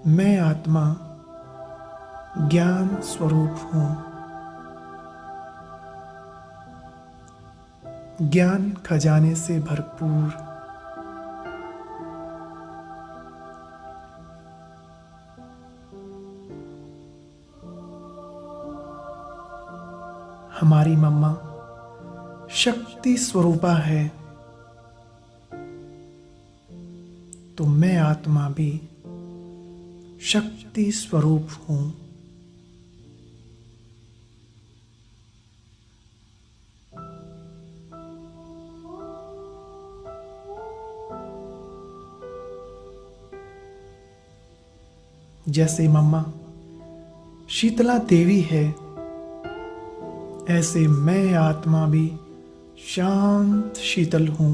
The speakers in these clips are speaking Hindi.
मैं आत्मा ज्ञान स्वरूप हूँ। ज्ञान खजाने से भरपूर। हमारी मम्मा शक्ति स्वरूपा है, तो मैं आत्मा भी शक्ति स्वरूप हूँ। जैसे मम्मा शीतला देवी है, ऐसे मैं आत्मा भी शांत शीतल हूँ।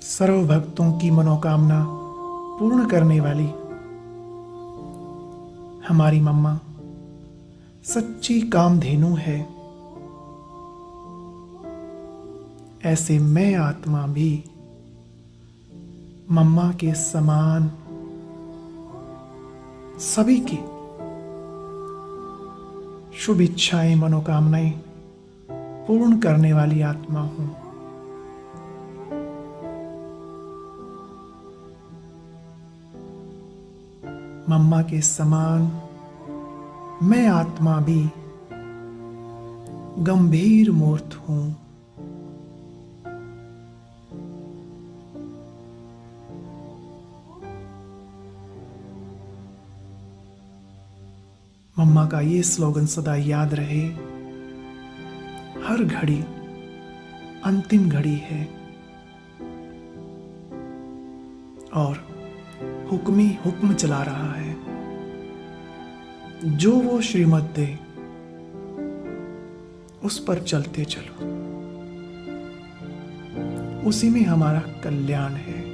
सर्व भक्तों की मनोकामना पूर्ण करने वाली हमारी मम्मा सच्ची कामधेनु है। ऐसे मैं आत्मा भी मम्मा के समान सभी की शुभ इच्छाएं मनोकामनाएं पूर्ण करने वाली आत्मा हूं। मम्मा के समान मैं आत्मा भी गंभीर मूर्त हूं। मम्मा का ये स्लोगन सदा याद रहे, हर घड़ी अंतिम घड़ी है और हुक्म ही हुक्म चला रहा है। जो वो श्रीमत दे उस पर चलते चलो, उसी में हमारा कल्याण है।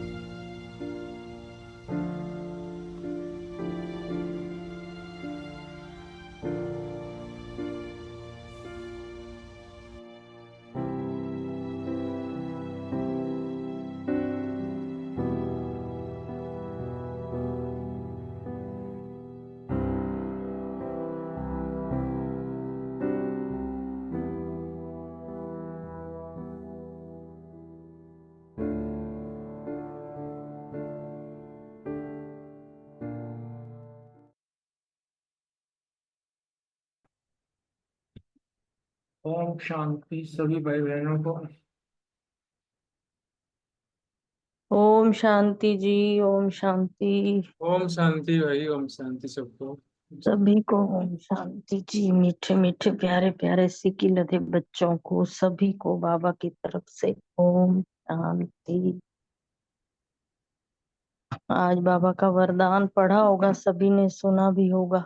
ओम शांति सभी भाई बहनों को। ओम शांति जी। ओम शांति ओम शांति भाई, ओम शांति सबको। सभी को। ओम शांति जी। मीठे मीठे प्यारे प्यारे सिकी लधे बच्चों को सभी को बाबा की तरफ से ओम शांति। आज बाबा का वरदान पढ़ा होगा, सभी ने सुना भी होगा।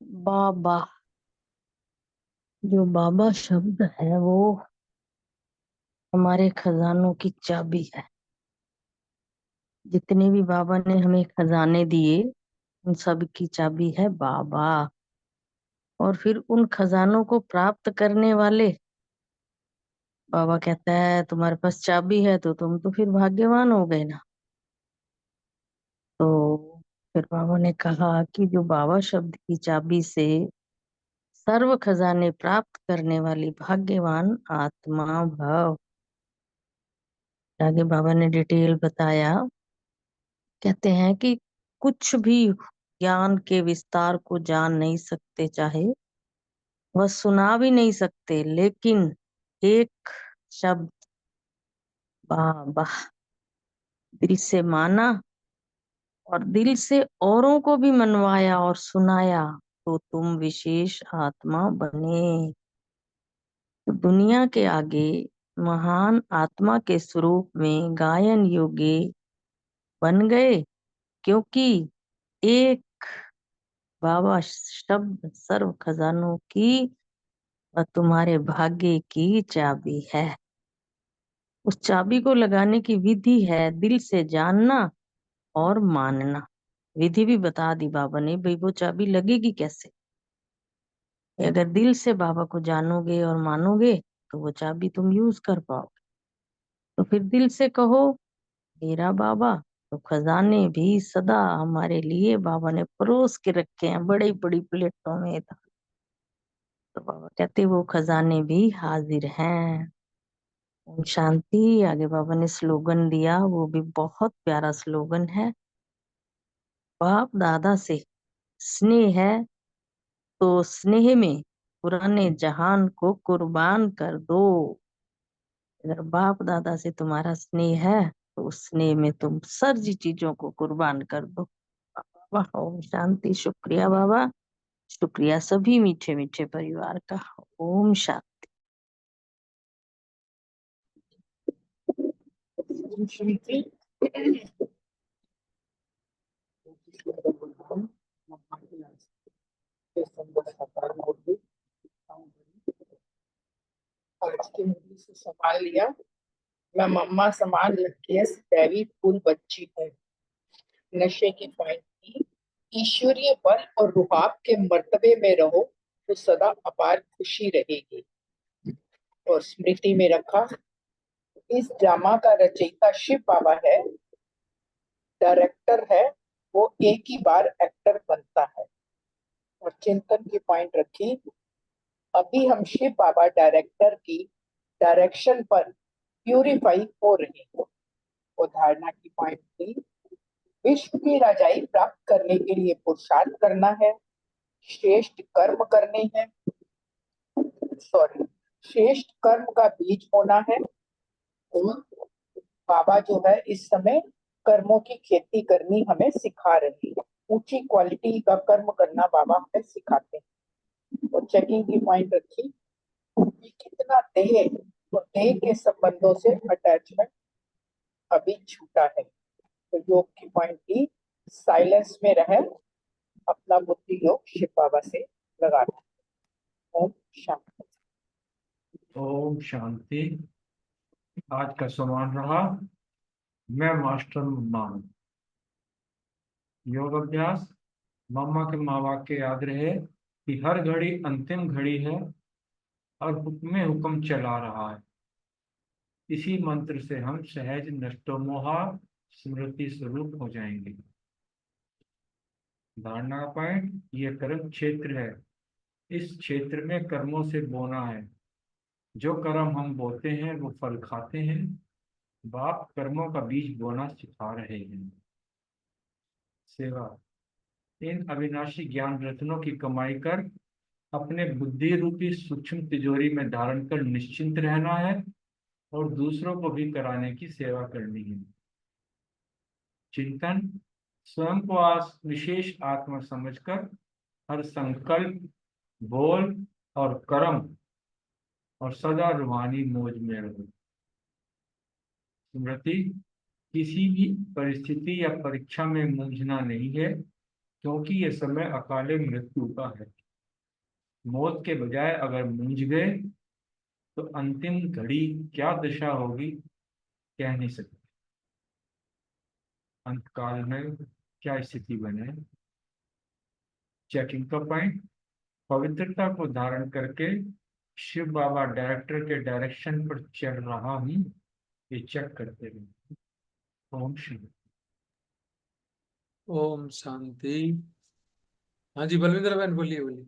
बाबा, जो बाबा शब्द है वो हमारे खजानों की चाबी है। जितने भी बाबा ने हमें खजाने दिए उन सब की चाबी है बाबा। और फिर उन खजानों को प्राप्त करने वाले बाबा कहता है तुम्हारे पास चाबी है तो तुम तो फिर भाग्यवान हो गए ना। तो फिर बाबा ने कहा कि जो बाबा शब्द की चाबी से सर्व खजाने प्राप्त करने वाली भाग्यवान आत्मा भव। आगे बाबा ने डिटेल बताया। कहते हैं कि कुछ भी ज्ञान के विस्तार को जान नहीं सकते, चाहे वह सुना भी नहीं सकते, लेकिन एक शब्द बाबा दिल से माना और दिल से औरों को भी मनवाया और सुनाया तो तुम विशेष आत्मा बने। तो दुनिया के आगे महान आत्मा के स्वरूप में गायन योग्य बन गए, क्योंकि एक बाबा शब्द सर्व खजानों की और तुम्हारे भाग्य की चाबी है। उस चाबी को लगाने की विधि है दिल से जानना और मानना। विधि भी बता दी बाबा ने, भाई वो चाबी लगेगी कैसे। अगर दिल से बाबा को जानोगे और मानोगे तो वो चाबी तुम यूज कर पाओगे। तो फिर दिल से कहो, मेरा बाबा, तो खजाने भी सदा हमारे लिए बाबा ने परोस के रखे हैं, बड़ी बड़ी प्लेटों में था। तो बाबा कहते वो खजाने भी हाजिर हैं। ओम शांति। आगे बाबा ने स्लोगन दिया, वो भी बहुत प्यारा स्लोगन है। बाप दादा से स्नेह है तो स्नेह में पुराने जहान को कुर्बान कर दो। अगर बाप दादा से तुम्हारा स्नेह है तो उस स्नेह में तुम सारी चीजों को कुर्बान कर दो। वाह, ओम शांति। शुक्रिया बाबा, शुक्रिया सभी मीठे मीठे परिवार का। ओम शांति। शांति। आज की मूवी से संभाल लिया। मैं मम्मा समान लड़की दैवी फूल बच्ची हूँ। नशे की पॉइंट की ईश्वरीय बल और रुहाब के मर्तबे में रहो तो सदा अपार खुशी रहेगी। और स्मृति में रखा, इस ड्रामा का रचयिता शिव बाबा है, डायरेक्टर है, वो एक ही बार एक्टर बनता है। और चिंतन की पॉइंट रखी, अभी हम शिव बाबा डायरेक्टर की डायरेक्शन पर प्यूरिफाई हो रहे हैं। और धारणा की पॉइंट थी, विश्व की राजाई प्राप्त करने के लिए पुरुषार्थ करना है, श्रेष्ठ कर्म करने हैं, श्रेष्ठ कर्म का बीज होना है। और बाबा जो है इस समय कर्मों की खेती करनी हमें सिखा रही है। ऊंची क्वालिटी का कर्म करना बाबा हमें सिखाते हैं। और चेकिंग की पॉइंट रखी कि कितना देह और देह के संबंधों से अटैचमेंट अभी छूटा है। तो योग की पॉइंट की साइलेंस में रहे, अपना बुद्धि योग शिव बाबा से लगाना। ओम शांति। ओम शांति। आज का सवाल रहा, मैं मास्टर मम्मा हूँ। योग अभ्यास। मम्मा के माँ वाक्य याद रहे कि हर घड़ी अंतिम घड़ी है और हुक्म हुक्म चला रहा है। इसी मंत्र से हम सहज नष्टोमोहा स्मृति स्वरूप हो जाएंगे। धारणा का पॉइंट, ये कर्म क्षेत्र है, इस क्षेत्र में कर्मों से बोना है। जो कर्म हम बोते हैं वो फल खाते हैं। बाप कर्मों का बीज बोना सिखा रहे हैं। सेवा। इन अविनाशी ज्ञान रत्नों की कमाई कर अपने बुद्धि रूपी सूक्ष्म तिजोरी में धारण कर निश्चिंत रहना है और दूसरों को भी कराने की सेवा करनी है। चिंतन। स्वयं को विशेष आत्मा समझकर हर संकल्प, बोल और कर्म और सदा रूहानी मौज में रहो। स्मृति। किसी भी परिस्थिति या परीक्षा में मूंझना नहीं है, क्योंकि यह समय अकाले मृत्यु का है। मौत के बजाय अगर मूंझ गए तो अंतिम घड़ी क्या दशा होगी कह नहीं सकते। अंतकाल में क्या स्थिति बने। चेकिंग का पॉइंट, पवित्रता को धारण करके शिव बाबा डायरेक्टर के डायरेक्शन पर चल रहा हूँ, ये चेक करते रहे। ओम शिव। ओम शांति। हाँ जी बलविंदर बहन, बोलिए बोलिए।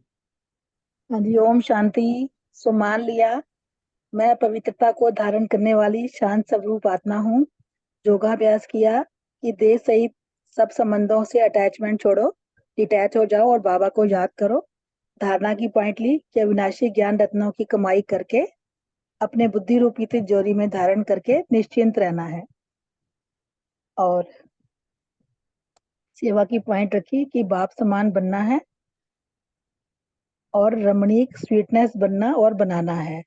हाँ जी, ओम शांति। सो मान लिया, मैं पवित्रता को धारण करने वाली शांत स्वरूप आत्मा हूँ। योगाभ्यास किया कि देह सहित सब संबंधों से अटैचमेंट छोड़ो, डिटैच हो जाओ और बाबा को याद करो। धारणा की पॉइंट ली कि अविनाशी ज्ञान रत्नों की कमाई करके अपने बुद्धि रूपी तिजोरी में धारण करके निश्चिंत रहना है। और सेवा की पॉइंट रखी कि बाप समान बनना है और रमणीक स्वीटनेस बनना और बनाना है।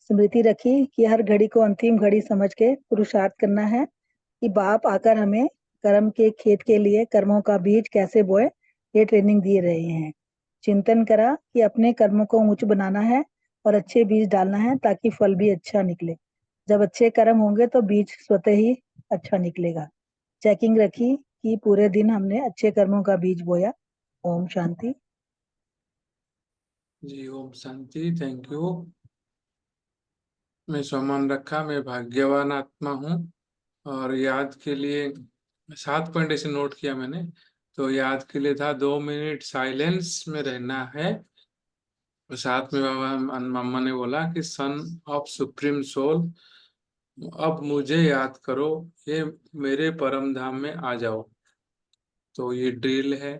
स्मृति रखी कि हर घड़ी को अंतिम घड़ी समझ के पुरुषार्थ करना है कि बाप आकर हमें कर्म के खेत के लिए कर्मों का बीज कैसे बोए ये ट्रेनिंग दे रहे हैं। चिंतन करा कि अपने कर्मों को ऊंच बनाना है और अच्छे बीज डालना है ताकि फल भी अच्छा निकले। जब अच्छे कर्म होंगे तो बीज स्वतः ही अच्छा निकलेगा। चेकिंग रखी कि पूरे दिन हमने अच्छे कर्मों का बीज बोया। ओम शांति। जी ओम शांति। Thank you. मैं सम्मान रखा, मैं भाग्यवान आत्मा हूँ। और याद के लिए 7 पॉइंट ऐसे नोट किया मैंने। तो याद के लिए था 2 मिनट साइलेंस में रहना है। और साथ में बाबा मम्मा ने बोला कि सन ऑफ सुप्रीम सोल, अब मुझे याद करो, ये मेरे परम धाम में आ जाओ। तो ये ड्रिल है।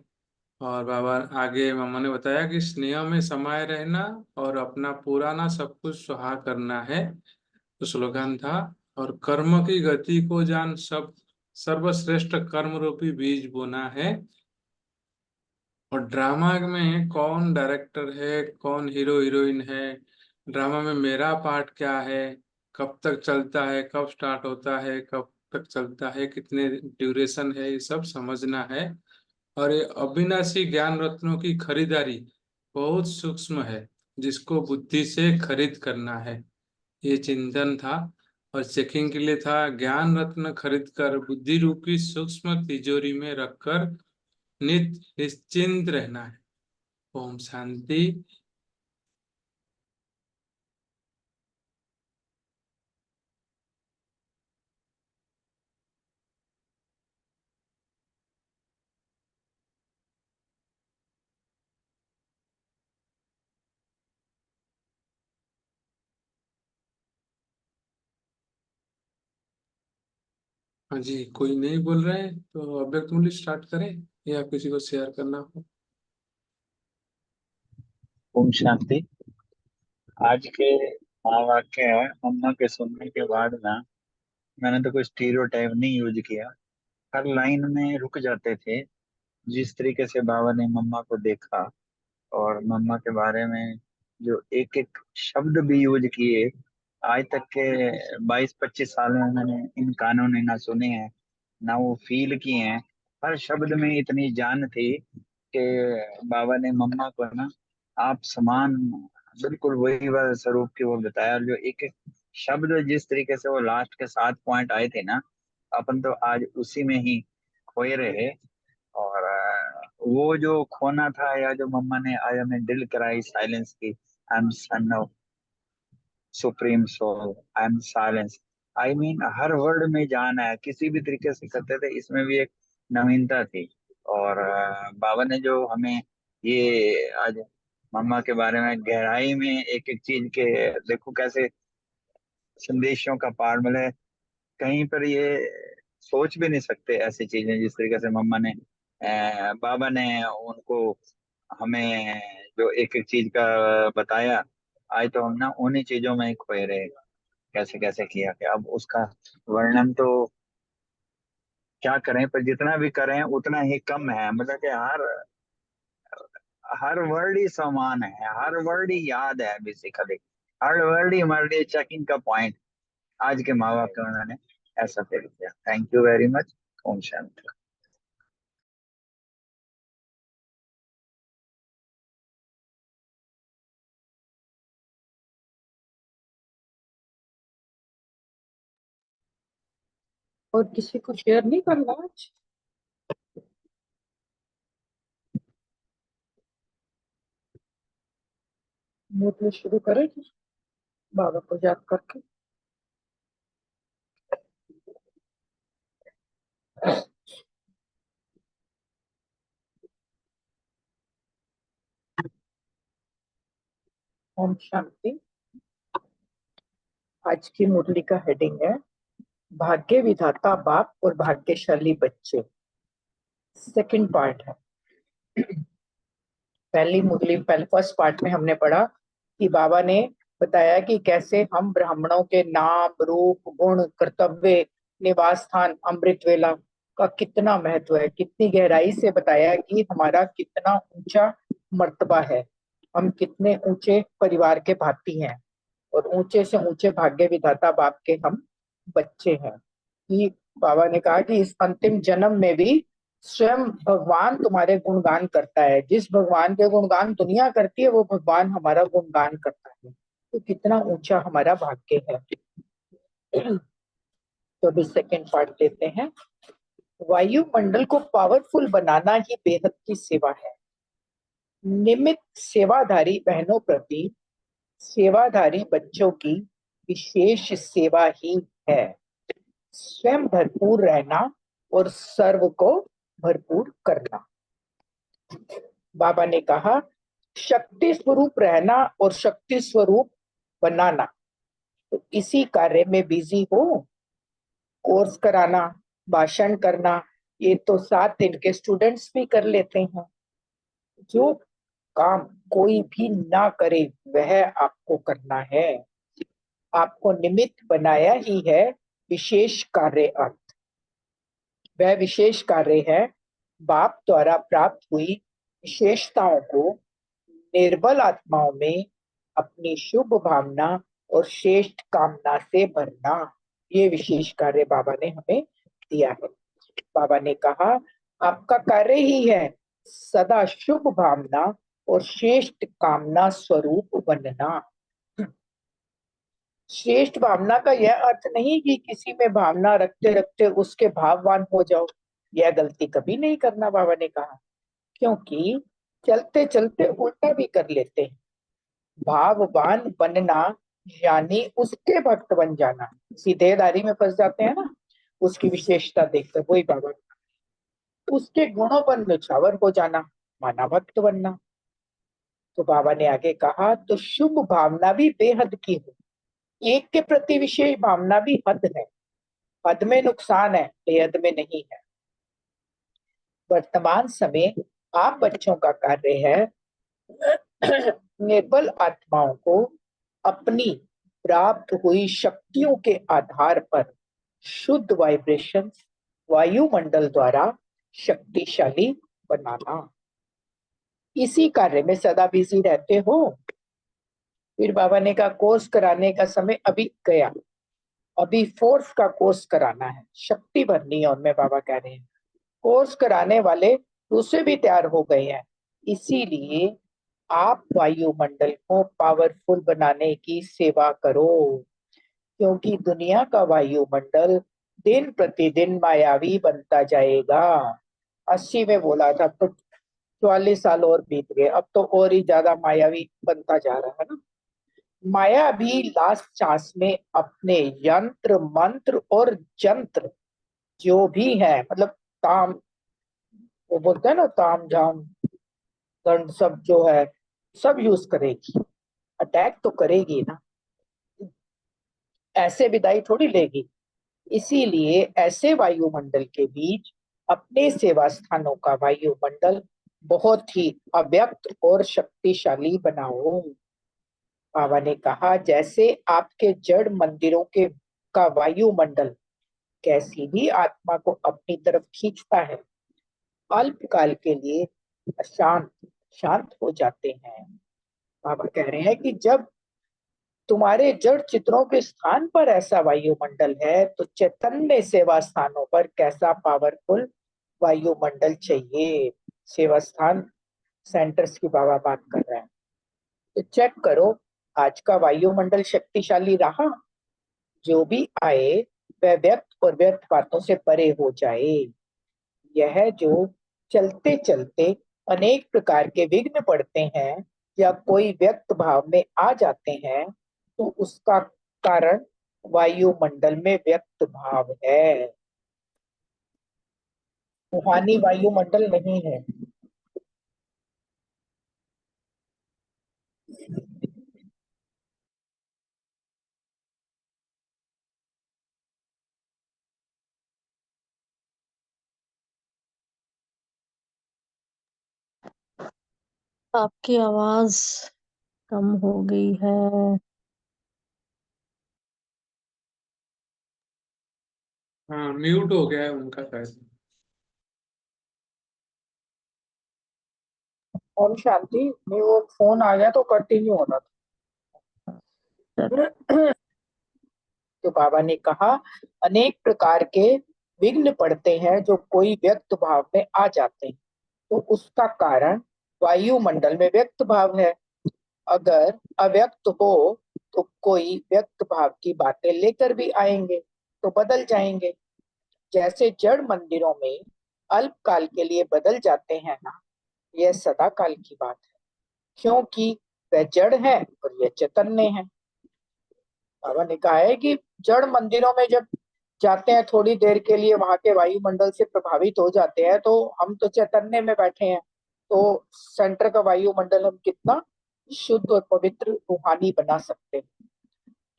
और बाबा आगे मम्मा ने बताया कि स्नेह में समाये रहना और अपना पुराना सब कुछ सुहा करना है। तो स्लोगन था, और कर्म की गति को जान, सब सर्वश्रेष्ठ कर्म रूपी बीज बोना है। और ड्रामा में कौन डायरेक्टर है, कौन हीरो हीरोइन है, ड्रामा में मेरा पार्ट क्या है, कब तक चलता है, कब स्टार्ट होता है, कब तक चलता है, कितने ड्यूरेशन है, ये सब समझना है। और ये अविनाशी ज्ञान रत्नों की खरीदारी बहुत सूक्ष्म है, जिसको बुद्धि से खरीद करना है, ये चिंतन था। और चेकिंग के लिए था, ज्ञान रत्न खरीद कर बुद्धि रूपी सूक्ष्म तिजोरी में रखकर नित्य निश्चिंत रहना है। ओम शांति। हाँ जी, कोई नहीं बोल रहे हैं तो अव्यक्त मूल्य स्टार्ट करें या किसी को शेयर करना हो। ओम शांति। आज के महावाक्य है, मम्मा के सुनने के बाद ना मैंने तो कोई स्टीरियोटाइप नहीं यूज किया। हर लाइन में रुक जाते थे। जिस तरीके से बाबा ने मम्मा को देखा और मम्मा के बारे में जो एक एक शब्द भी यूज किए, आज तक के 22-25 साल में मैंने इन कानों ने ना सुने हैं ना वो फील किए हैं। हर शब्द में इतनी जान थी कि बाबा ने मम्मा को ना आप समान, बिल्कुल वही वह स्वरूप की वो बताया। और जो एक एक शब्द जिस तरीके से वो लास्ट के 7 पॉइंट आए थे ना, अपन तो आज उसी में ही खोए रहे। और वो जो खोना था, या जो मम्मा ने आज हमें दिल कराई साइलेंस की, I am son of supreme soul, I am silence. I mean हर वर्ड में जान है, किसी भी तरीके से करते थे, इसमें भी एक नवीनता थी। और बाबा ने जो हमें ये आज मम्मा के बारे में गहराई में एक एक चीज के, देखो कैसे संदेशों का पार मिले, कहीं पर ये सोच भी नहीं सकते ऐसी चीजें जिस तरीके से मम्मा ने बाबा ने उनको हमें जो एक एक चीज का बताया। आज तो हम ना उन्हीं चीजों में ही खोए रहे, कैसे कैसे किया कि अब उसका वर्णन तो क्या करें, पर जितना भी करें उतना ही कम है। मतलब कि हर हर वर्ड ही समान है, हर वर्ड ही याद है बेसिकली, हर वर्ड ही हमारे लिए चेकिंग का पॉइंट। आज के माँ बाप के उन्होंने ऐसा फील किया। Thank you very much. ओम शांति। और किसी को शेयर नहीं करना आज? मोटले शुरू करें बाबा को याद करके। ओम शांति। आज की मुरली का हेडिंग है, भाग्य विधाता बाप और भाग्यशाली बच्चे। सेकंड पार्ट है। पहली मुरली पहले फर्स्ट पार्ट में हमने पढ़ा कि बाबा ने बताया कि कैसे हम ब्राह्मणों के नाम, रूप, गुण, कर्तव्य, निवास स्थान, अमृत वेला का कितना महत्व है। कितनी गहराई से बताया कि हमारा कितना ऊंचा मर्तबा है, हम कितने ऊंचे परिवार के भाती हैं और ऊंचे से ऊंचे भाग्य विधाता बाप के हम बच्चे हैं। कि बाबा ने कहा कि इस अंतिम जन्म में भी स्वयं भगवान तुम्हारे गुणगान करता है। जिस भगवान के गुणगान दुनिया करती है वो भगवान हमारा गुणगान करता है। तो कितना ऊंचा हमारा भाग्य है। तो अभी सेकेंड पार्ट लेते हैं। वायुमंडल को पावरफुल बनाना ही बेहद की सेवा है। निमित्त सेवाधारी बहनों प्रति सेवाधारी बच्चों की विशेष सेवा ही है। स्वयं भरपूर रहना और सर्व को भरपूर करना। बाबा ने कहा, शक्ति स्वरूप रहना और शक्ति स्वरूप बनाना, तो इसी कार्य में बिजी हो। कोर्स कराना, भाषण करना, ये तो 7 दिन के स्टूडेंट्स भी कर लेते हैं। जो काम कोई भी ना करे वह आपको करना है। आपको निमित्त बनाया ही है विशेष कार्य अर्थ। वह विशेष कार्य है बाप द्वारा प्राप्त हुई विशेषताओं को निर्बल आत्माओं में अपनी शुभ भावना और श्रेष्ठ कामना से भरना। ये विशेष कार्य बाबा ने हमें दिया है। बाबा ने कहा, आपका कार्य ही है सदा शुभ भावना और श्रेष्ठ कामना स्वरूप बनना। श्रेष्ठ भावना का यह अर्थ नहीं कि किसी में भावना रखते रखते उसके भाववान हो जाओ। यह गलती कभी नहीं करना, बाबा ने कहा, क्योंकि चलते चलते उल्टा भी कर लेते हैं। भाववान बनना यानी उसके भक्त बन जाना। सीधेदारी में फंस जाते हैं ना, उसकी विशेषता देखकर, वही बाबा, उसके गुणों पर निछावर हो जाना, माना भक्त बनना। तो बाबा ने आगे कहा, तो शुभ भावना भी बेहद की हो। एक के प्रति विशेष भावना भी हद है। हद में नुकसान है, बेहद में नहीं है। वर्तमान समय आप बच्चों का कार्य है निर्बल आत्माओं को अपनी प्राप्त हुई शक्तियों के आधार पर शुद्ध वाइब्रेशन वायुमंडल द्वारा शक्तिशाली बनाना। इसी कार्य में सदा बिजी रहते हो। फिर बाबा ने कहा, कोर्स कराने का समय अभी गया, अभी फोर्स का कोर्स कराना है, शक्ति भरनी है उनमें। बाबा कह रहे हैं कोर्स कराने वाले दूसरे भी तैयार हो गए हैं। इसीलिए आप वायुमंडल को पावरफुल बनाने की सेवा करो, क्योंकि दुनिया का वायुमंडल दिन प्रतिदिन मायावी बनता जाएगा। 80 में बोला था तो 44 साल और बीत गए, अब तो और ही ज्यादा मायावी बनता जा रहा है ना। माया भी लास्ट चांस में अपने यंत्र मंत्र और जंत्र जो भी है, मतलब ताम, वो बोलते हैं ना ताम झाम दंड, सब जो है सब यूज करेगी। अटैक तो करेगी ना, ऐसे विदाई थोड़ी लेगी। इसीलिए ऐसे वायुमंडल के बीच अपने सेवा स्थानों का वायुमंडल बहुत ही अव्यक्त और शक्तिशाली बनाओ। बाबा ने कहा, जैसे आपके जड़ मंदिरों के का वायुमंडल कैसी भी आत्मा को अपनी तरफ खींचता है, अल्पकाल के लिए शांत हो जाते हैं। बाबा कह रहे हैं कि जब तुम्हारे जड़ चित्रों के स्थान पर ऐसा वायुमंडल है, तो चैतन्य सेवा स्थानों पर कैसा पावरफुल वायुमंडल चाहिए। सेवा स्थान सेंटर्स की बाबा बात कर रहे हैं। तो चेक करो, आज का वायुमंडल शक्तिशाली रहा? जो भी आए वह व्यक्त और व्यर्थ बातों से परे हो जाए। यह जो चलते चलते अनेक प्रकार के विघ्न पड़ते हैं या कोई व्यक्त भाव में आ जाते हैं, तो उसका कारण वायुमंडल में व्यक्त भाव है, रूहानी वायुमंडल नहीं है। आपकी आवाज कम हो गई है। हाँ, म्यूट हो गया है उनका शायद। और शांति में वो फोन आ गया तो कंटिन्यू होना था। तो बाबा ने कहा, अनेक प्रकार के विघ्न पड़ते हैं जो कोई व्यक्त भाव में आ जाते हैं, तो उसका कारण वायुमंडल में व्यक्त भाव है। अगर अव्यक्त हो तो कोई व्यक्त भाव की बातें लेकर भी आएंगे तो बदल जाएंगे। जैसे जड़ मंदिरों में अल्पकाल के लिए बदल जाते हैं ना, यह सदा काल की बात है, क्योंकि वह जड़ है और यह चैतन्य है। बाबा ने कहा है कि जड़ मंदिरों में जब जाते हैं थोड़ी देर के लिए, वहां के वायुमंडल से प्रभावित हो जाते हैं, तो हम तो चैतन्य में बैठे हैं, तो सेंटर का वायुमंडल हम कितना शुद्ध और पवित्र रूहानी बना सकते हैं।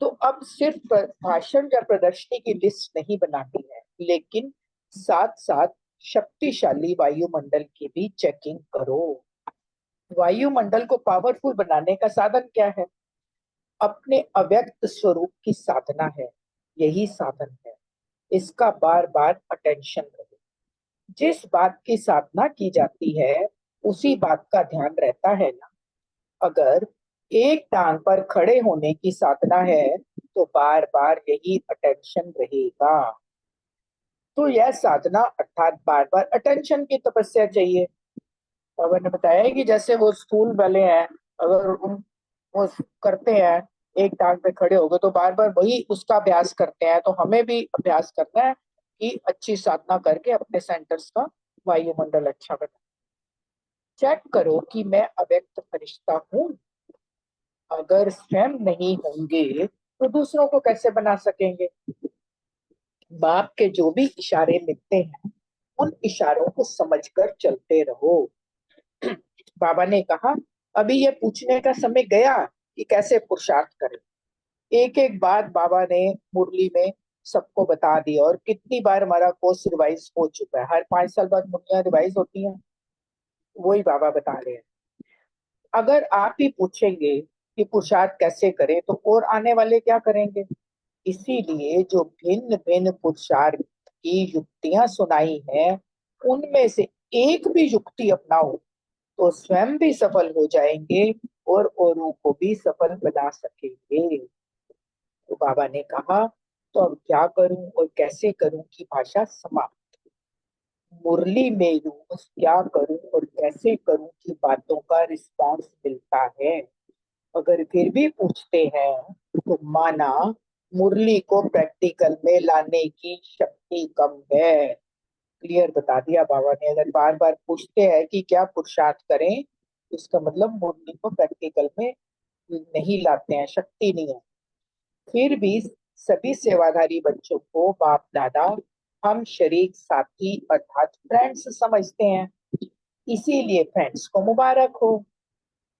तो अब सिर्फ भाषण या प्रदर्शनी की लिस्ट नहीं बनानी है, लेकिन साथ साथ शक्तिशाली वायुमंडल की भी चेकिंग करो। वायुमंडल को पावरफुल बनाने का साधन क्या है? अपने अव्यक्त स्वरूप की साधना है, यही साधन है। इसका बार बार अटेंशन रहे। जिस बात की साधना की जाती है उसी बात का ध्यान रहता है ना। अगर एक टांग पर खड़े होने की साधना है तो बार बार यही अटेंशन रहेगा। तो यह साधना अर्थात बार बार अटेंशन की तपस्या चाहिए। बाबा ने बताया है कि जैसे वो स्कूल वाले हैं, अगर वो करते हैं, एक टांग पे खड़े हो गए तो बार बार वही उसका अभ्यास करते हैं, तो हमें भी अभ्यास करना है कि अच्छी साधना करके अपने सेंटर्स का वायुमंडल अच्छा बना। चेक करो कि मैं अव्यक्त फरिश्ता हूँ। अगर स्वयं नहीं होंगे तो दूसरों को कैसे बना सकेंगे? बाप के जो भी इशारे मिलते हैं उन इशारों को समझकर चलते रहो। बाबा ने कहा, अभी ये पूछने का समय गया कि कैसे पुरुषार्थ करें। एक एक बात बाबा ने मुरली में सबको बता दी, और कितनी बार हमारा कोर्स रिवाइज हो चुका है। हर 5 साल बाद मुरलियां रिवाइज होती हैं, वही बाबा बता रहे हैं। अगर आप ही पूछेंगे कि पुरुषार्थ कैसे करें, तो और आने वाले क्या करेंगे? इसीलिए जो भिन्न भिन्न पुरुषार्थ की युक्तियां सुनाई हैं, उनमें से एक भी युक्ति अपनाओ तो स्वयं भी सफल हो जाएंगे और औरों को भी सफल बना सकेंगे। तो बाबा ने कहा, तो अब क्या करूं और कैसे करूं की भाषा समाप्त। मुरली में रोज क्या करूं और कैसे करूं की बातों का रिस्पांस मिलता है। अगर फिर भी पूछते हैं तो माना मुरली को प्रैक्टिकल में लाने की शक्ति कम है। क्लियर बता दिया बाबा ने। अगर बार बार पूछते हैं कि क्या पुरुषार्थ करें, इसका मतलब मुरली को प्रैक्टिकल में नहीं लाते हैं, शक्ति नहीं है। फिर भी सभी सेवाधारी बच्चों को बाप दादा हम शरीक साथी अर्थात फ्रेंड्स समझते हैं, इसीलिए फ्रेंड्स को मुबारक हो।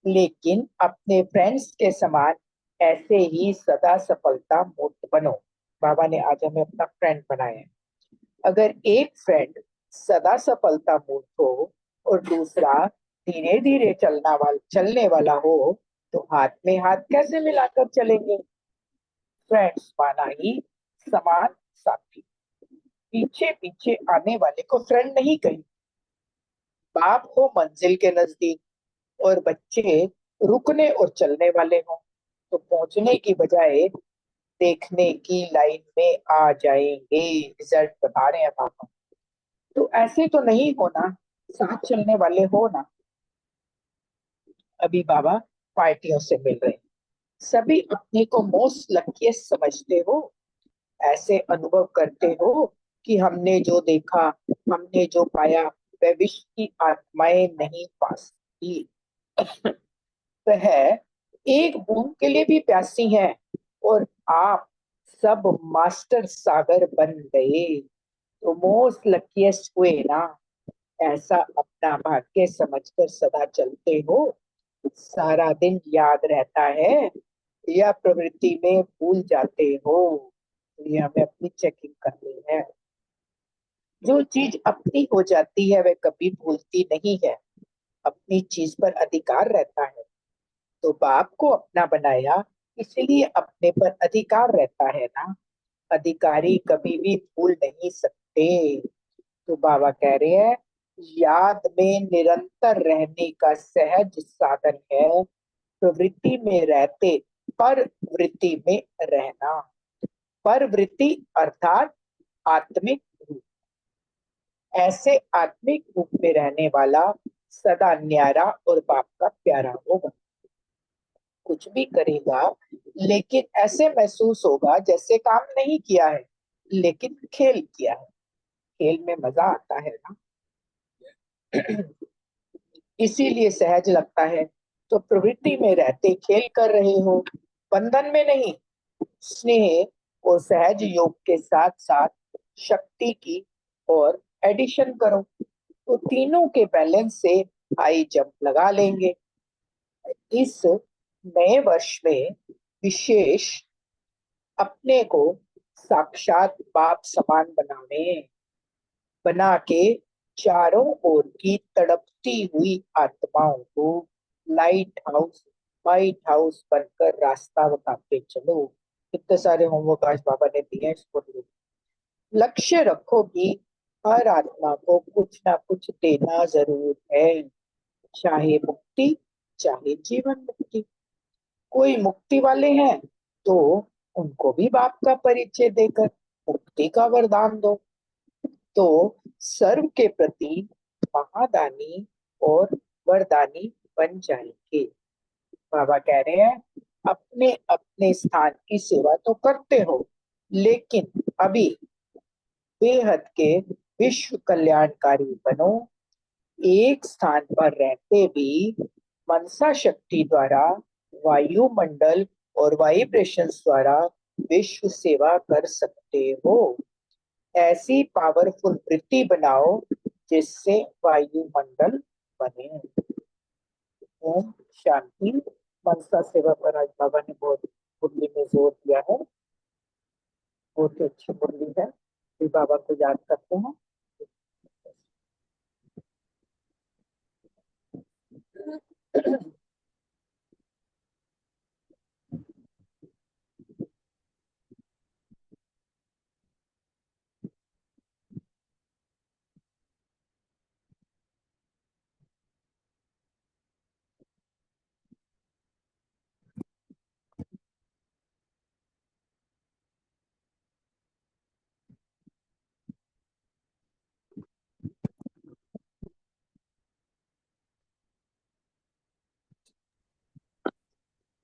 लेकिन अपने फ्रेंड्स के समान ऐसे ही सदा सफलता मूर्त बनो। बाबा ने आज हमें अपना फ्रेंड बनाया है। अगर एक फ्रेंड सदा सफलता मूर्त हो और दूसरा धीरे धीरे चलने वाला हो, तो हाथ में हाथ कैसे मिलाकर चलेंगे? फ्रेंड्स माना ही समान साथी। पीछे पीछे आने वाले को फ्रेंड नहीं कही। बाप हो मंजिल के नजदीक और बच्चे रुकने और चलने वाले हों, तो पहुंचने की बजाय देखने की लाइन में आ जाएंगे। रिजल्ट बता रहे हैं पापा। तो ऐसे तो नहीं होना, साथ चलने वाले हो ना। अभी बाबा पार्टियों से मिल रहे हैं, सभी अपने को मोस्ट लकीएस्ट समझते हो, ऐसे अनुभव करते हो कि हमने जो देखा, हमने जो पाया, वह विश्व की आत्माएं नहीं पा सकती। वह एक बूंद के लिए भी प्यासी है, और आप सब मास्टर सागर बन गए, तो मोस्ट लकीएस्ट हुए ना। ऐसा अपना भाग्य समझकर सदा चलते हो। सारा दिन याद रहता है या प्रवृत्ति में भूल जाते हो? ये हमें अपनी चेकिंग करनी है। जो चीज अपनी हो जाती है वह कभी भूलती नहीं है, अपनी चीज पर अधिकार रहता है। तो बाप को अपना बनाया, इसलिए अपने पर अधिकार रहता है ना। अधिकारी कभी भी भूल नहीं सकते। तो बाबा कह रहे हैं, याद में निरंतर रहने का सहज साधन है प्रवृत्ति में रहते पर वृत्ति में रहना। पर वृत्ति अर्थात आत्मिक रूप। ऐसे आत्मिक रूप में रहने वाला सदा न्यारा और बाप का प्यारा होगा। कुछ भी करेगा लेकिन ऐसे महसूस होगा जैसे काम नहीं किया है, लेकिन खेल किया है। खेल में मजा आता है ना। इसीलिए सहज लगता है। तो प्रवृत्ति में रहते खेल कर रहे हो, बंधन में नहीं। स्नेह और सहज योग के साथ साथ शक्ति की और एडिशन करो, तो तीनों के बैलेंस से हाई जंप लगा लेंगे। इस नए वर्ष में विशेष अपने को साक्षात बाप समान बना के चारों ओर की तड़पती हुई आत्माओं को लाइट हाउस व्हाइट हाउस बनकर रास्ता बताते चलो। इतने सारे होमवर्क आज बाबा ने दिए हैं, इसको लक्ष्य रखो कि हर आत्मा को कुछ ना कुछ देना जरूर है, चाहे मुक्ति चाहे जीवन मुक्ति। कोई मुक्ति वाले हैं तो उनको भी बाप का परिचय देकर मुक्ति का वरदान दो, तो सर्व के प्रति महादानी और वरदानी बन जाएंगे। बाबा कह रहे हैं अपने अपने स्थान की सेवा तो करते हो, लेकिन अभी बेहद के विश्व कल्याणकारी बनो। एक स्थान पर रहते भी मनसा शक्ति द्वारा वायुमंडल और वाइब्रेशंस द्वारा विश्व सेवा कर सकते हो। ऐसी पावरफुल वृत्ति बनाओ जिससे वायुमंडल बने। ओम शांति। मनसा सेवा पर आज बाबा ने बहुत मुरली में जोर दिया है, बहुत ही अच्छी मुरली है। फिर बाबा को याद करते हैं।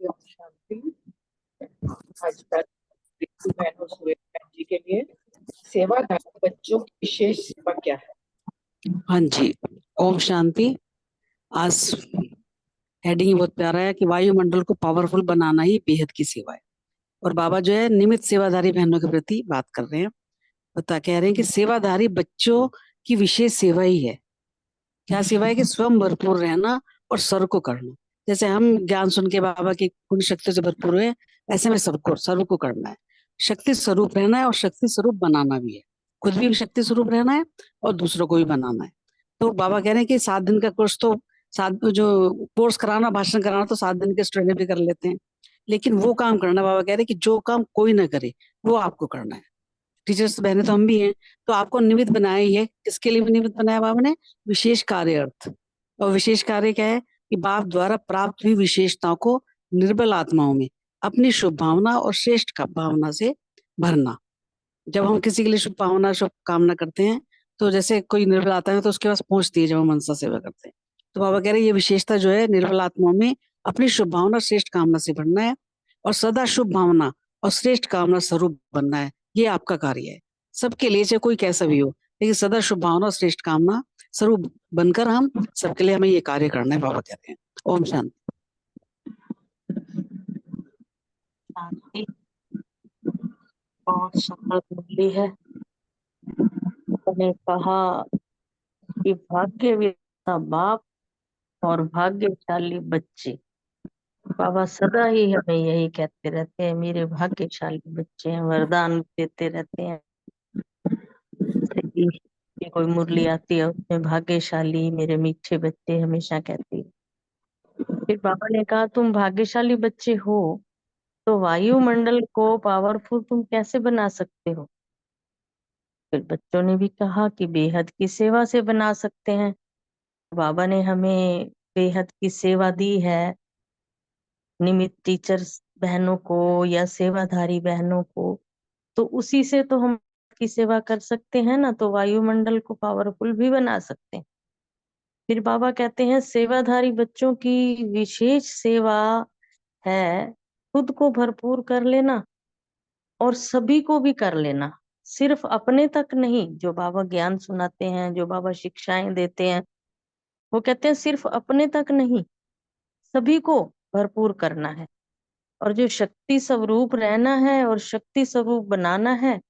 ओम शांति। आज तक बहनों सूरज बहन जी के लिए सेवाधारी बच्चों की विशेष सेवा क्या है? हाँ जी, ओम शांति। आज हेडिंग बहुत प्यारा है कि वायुमंडल को पावरफुल बनाना ही बेहद की सेवा है। और बाबा जो है निमित्त सेवाधारी बहनों के प्रति बात कर रहे हैं, कह रहे हैं कि सेवाधारी बच्चों की विशेष सेवा ही है। क्या सेवा है? कि स्वयं भरपूर रहना और सर्व को करना। जैसे हम ज्ञान सुन के बाबा की गुण शक्ति से भरपूर हुए, ऐसे में सबको सर्व को करना है। शक्ति स्वरूप रहना है और शक्ति स्वरूप बनाना भी है। खुद भी शक्ति स्वरूप रहना है और दूसरों को भी बनाना है। तो बाबा कह रहे हैं कि 7 दिन का कोर्स तो जो कोर्स कराना, भाषण कराना तो 7 दिन के स्टूडेंट भी कर लेते हैं, लेकिन वो काम करना, बाबा कह रहे हैं कि जो काम कोई ना करे वो आपको करना है। टीचर्स बहने तो हम भी हैं, तो आपको निमित्त बनाया ही है। किसके लिए निमित्त बनाया बाबा ने? विशेष कार्य अर्थ। और विशेष कार्य क्या है? कि बाप द्वारा प्राप्त हुई विशेषताओं को निर्बल आत्माओं में अपनी शुभ भावना और श्रेष्ठ भावना से भरना। जब हम किसी के लिए शुभ भावना शुभ कामना करते हैं, तो जैसे कोई निर्बल आता है तो उसके पास पहुंचती है जब हम मनसा सेवा करते हैं। तो बाबा कह रहे हैं ये विशेषता जो है निर्बल आत्माओं में अपनी शुभ भावना श्रेष्ठ कामना से भरना है और सदा शुभ भावना और श्रेष्ठ कामना स्वरूप बनना है। ये आपका कार्य है, सबके लिए, चाहे कोई कैसा भी हो, लेकिन सदा शुभ भावना और श्रेष्ठ कामना स्वरूप बनकर हम सबके लिए हमें ये कार्य करना है। बाबा कहते हैं ओम शांति। शांति बहुत सुंदर मुरली है। उन्होंने कहा कि भाग्यविधाता बाप और भाग्यशाली बच्चे। बाबा सदा ही हमें यही कहते रहते हैं, मेरे भाग्यशाली बच्चे हैं, वरदान देते रहते हैं। जैसे कि कोई मुरली आती है उसमें भाग्यशाली मेरे मीठे बच्चे हमेशा कहती है। फिर बाबा ने कहा तुम भाग्यशाली बच्चे हो तो वायुमंडल को पावरफुल तुम कैसे बना सकते हो? फिर बच्चों ने भी कहा कि बेहद की सेवा से बना सकते हैं। बाबा ने हमें बेहद की सेवा दी है, निमित्त टीचर्स बहनों को या सेवाधारी बहनों को, तो उसी से तो हम की सेवा कर सकते हैं ना, तो वायुमंडल को पावरफुल भी बना सकते हैं। फिर बाबा कहते हैं सेवाधारी बच्चों की विशेष सेवा है खुद को भरपूर कर लेना और सभी को भी कर लेना। सिर्फ अपने तक नहीं, जो बाबा ज्ञान सुनाते हैं, जो बाबा शिक्षाएं देते हैं, वो कहते हैं सिर्फ अपने तक नहीं, सभी को भरपूर करना है। और जो शक्ति स्वरूप रहना है और शक्ति स्वरूप बनाना है,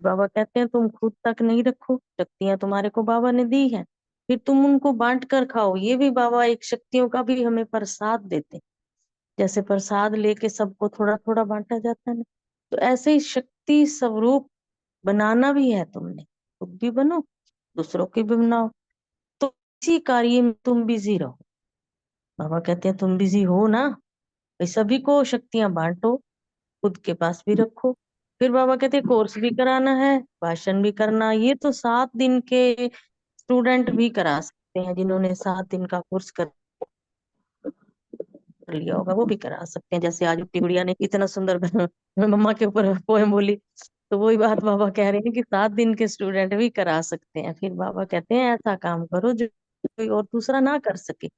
बाबा कहते हैं तुम खुद तक नहीं रखो, शक्तियां तुम्हारे को बाबा ने दी है, फिर तुम उनको बांट कर खाओ। ये भी बाबा एक शक्तियों का भी हमें प्रसाद देते हैं। जैसे प्रसाद लेके सबको थोड़ा थोड़ा बांटा जाता है ना, तो ऐसे ही शक्ति स्वरूप बनाना भी है तुमने, खुद भी बनो, दूसरों की भी बनाओ। तो इसी कार्य में तुम बिजी रहो। बाबा कहते हैं तुम बिजी हो ना, भाई सभी को शक्तियां बांटो, खुद के पास भी रखो। फिर बाबा कहते हैं कोर्स भी कराना है, भाषण भी करना। ये तो 7 दिन के स्टूडेंट भी करा सकते हैं, जिन्होंने 7 दिन का कोर्स कर लिया होगा वो भी करा सकते हैं। जैसे आज उठी गुड़िया ने इतना सुंदर मम्मा के ऊपर पोएम बोली, तो वही बात बाबा कह रहे हैं कि 7 दिन के स्टूडेंट भी करा सकते हैं। फिर बाबा कहते हैं ऐसा काम करो जो कोई और दूसरा ना कर सके,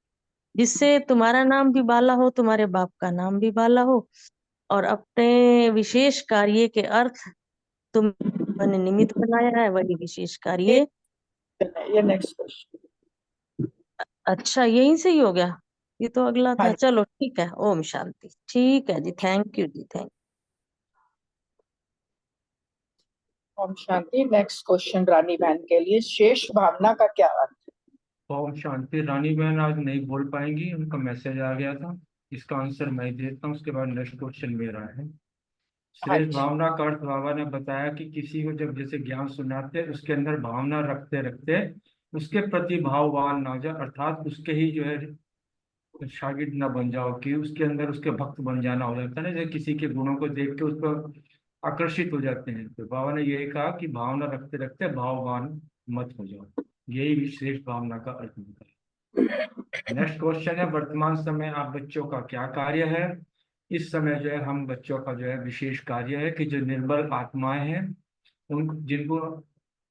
जिससे तुम्हारा नाम भी बाला हो, तुम्हारे बाप का नाम भी बाला हो, और अपने विशेष कार्य के अर्थ तुमने निमित्त बनाया है, वही विशेष कार्य। ये नेक्स्ट क्वेश्चन। अच्छा, यहीं से ही हो गया, ये तो अगला हाँ था। जी। चलो ठीक है, ओम शांति। ठीक है जी, थैंक यू जी, थैंक। ओम शांति। नेक्स्ट क्वेश्चन रानी बहन के लिए, शेष भावना का क्या अर्थ? ओम शांति। रानी बहन आज नहीं बोल पाएंगी, उनका मैसेज आ गया था। इसका आंसर मैं देता हूँ, उसके बाद नेक्स्ट क्वेश्चन मेरा है। हाँ श्रेष्ठ जी। भावना का अर्थ बाबा ने बताया कि किसी को जब जैसे ज्ञान सुनाते हैं, उसके अंदर भावना रखते रखते उसके प्रति भाववान ना हो जाए, अर्थात उसके ही जो है शागिर्द ना बन जाओ, कि उसके अंदर उसके भक्त बन जाना हो जाता है ना, जैसे किसी के गुणों को देख के उस पर आकर्षित हो जाते हैं। तो बाबा ने यही कहा कि भावना रखते रखते भाववान मत हो जाओ, यही विशेष भावना का अर्थ होता है। नेक्स्ट क्वेश्चन है, वर्तमान समय आप बच्चों का क्या कार्य है? इस समय जो है हम बच्चों का जो है विशेष कार्य है कि जो निर्बल आत्माएं हैं, उन जिनको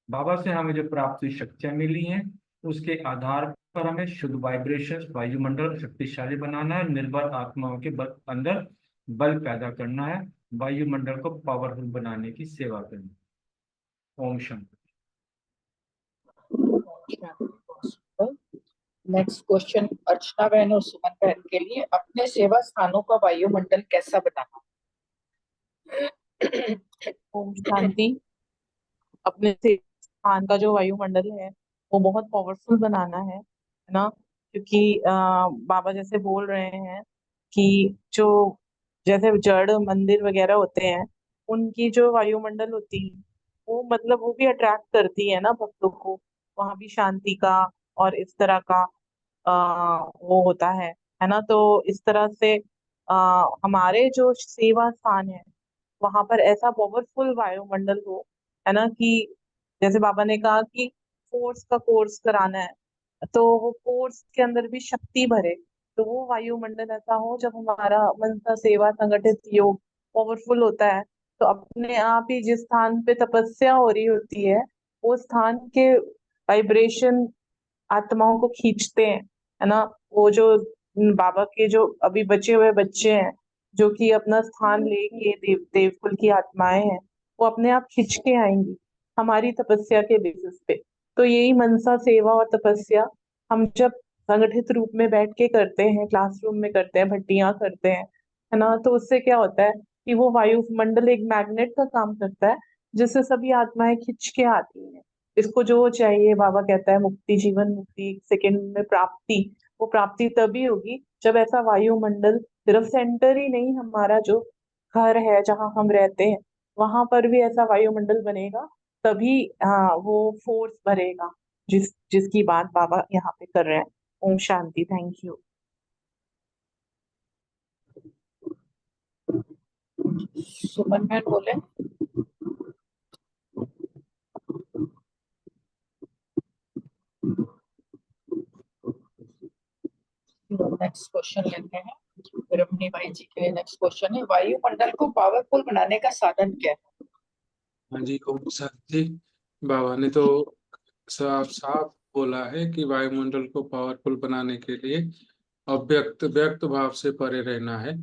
बाबा से हमें जो प्राप्त हुई शक्तियां मिली हैं, उसके आधार पर हमें शुद्ध वाइब्रेशन वायुमंडल शक्तिशाली बनाना है, निर्बल आत्माओं के अंदर बल पैदा करना है, वायुमंडल को पावरफुल बनाने की सेवा करनी। ओम शांति। नेक्स्ट क्वेश्चन अर्चना बहन और सुमन बहन के लिए, अपने सेवा स्थानों का वायुमंडल कैसा बनाना? ओम शांति। अपने से स्थान का जो वायुमंडल है वो बहुत पावरफुल बनाना है ना, क्योंकि बाबा जैसे बोल रहे हैं कि जो जैसे जड़ मंदिर वगैरह होते हैं, उनकी जो वायुमंडल होती है वो मतलब वो भी अट्रैक्ट करती है ना भक्तों को, वहां भी शांति का और इस तरह का वो होता है ना। तो इस तरह से हमारे जो सेवा स्थान है वहां पर ऐसा पावरफुल वायुमंडल हो, है ना, कि जैसे बाबा ने कहा कि फोर्स का कोर्स कराना है, तो वो कोर्स के अंदर भी शक्ति भरे। तो वो वायुमंडल ऐसा हो जब हमारा मनसा सेवा संगठित योग पावरफुल होता है, तो अपने आप ही जिस स्थान पे तपस्या हो रही होती है वो स्थान के वाइब्रेशन आत्माओं को खींचते हैं, है ना। वो जो बाबा के जो अभी बचे हुए बच्चे हैं जो कि अपना स्थान लेंगे, देवकुल की आत्माएं हैं, वो अपने आप खिंच के आएंगी हमारी तपस्या के बेसिस पे। तो यही मनसा सेवा और तपस्या हम जब संगठित रूप में बैठ के करते हैं, क्लासरूम में करते हैं, भट्टियां करते हैं, है ना, तो उससे क्या होता है कि वो वायुमंडल एक मैग्नेट का काम करता है, जिससे सभी आत्माएं खिंच के आती हैं। इसको जो चाहिए, बाबा कहता है मुक्ति, जीवन मुक्ति, 1 सेकंड में प्राप्ति। वो प्राप्ति तभी होगी जब ऐसा वायुमंडल सिर्फ सेंटर ही नहीं, हमारा जो घर है जहाँ हम रहते हैं वहां पर भी ऐसा वायुमंडल बनेगा, तभी हाँ वो फोर्स भरेगा जिसकी बात बाबा यहाँ पे कर रहे हैं। ओम शांति। Thank you. सुमन बहन बोले। नेक्स्ट क्वेश्चन लेते हैं रमनी भाई जी के लिए। नेक्स्ट क्वेश्चन है, वायुमंडल को पावरफुल बनाने का साधन क्या है? हाँ जी, ओम शांति। बाबा ने तो साफ साफ बोला है कि वायुमंडल को पावरफुल बनाने के लिए अव्यक्त व्यक्त भाव से परे रहना है।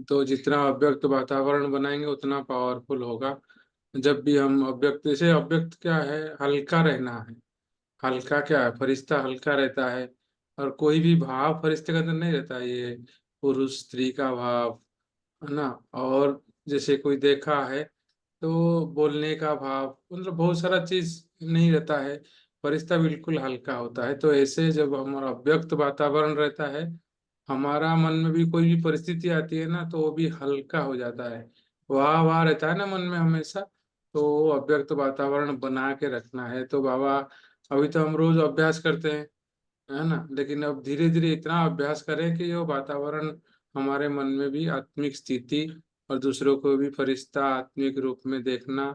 तो जितना अव्यक्त वातावरण बनाएंगे उतना पावरफुल होगा। जब भी हम अव्यक्त, जैसे अव्यक्त क्या है, हल्का रहना है। हल्का क्या है, फरिश्ता हल्का रहता है। और कोई भी भाव फरिश्ते के अंदर नहीं रहता है, ये पुरुष स्त्री का भाव, है ना। और जैसे कोई देखा है तो बोलने का भाव, मतलब बहुत सारा चीज नहीं रहता है। फरिश्ता बिल्कुल हल्का होता है। तो ऐसे जब हमारा अव्यक्त वातावरण रहता है, हमारा मन में भी कोई भी परिस्थिति आती है ना, तो वो भी हल्का हो जाता है। वाह वाह रहता है ना मन में हमेशा। तो वो अव्यक्त वातावरण बना के रखना है। तो बाबा, अभी तो हम रोज अभ्यास करते हैं, है ना, लेकिन अब धीरे धीरे इतना अभ्यास करें कि वो वातावरण हमारे मन में भी आत्मिक स्थिति, और दूसरों को भी फरिश्ता आत्मिक रूप में देखना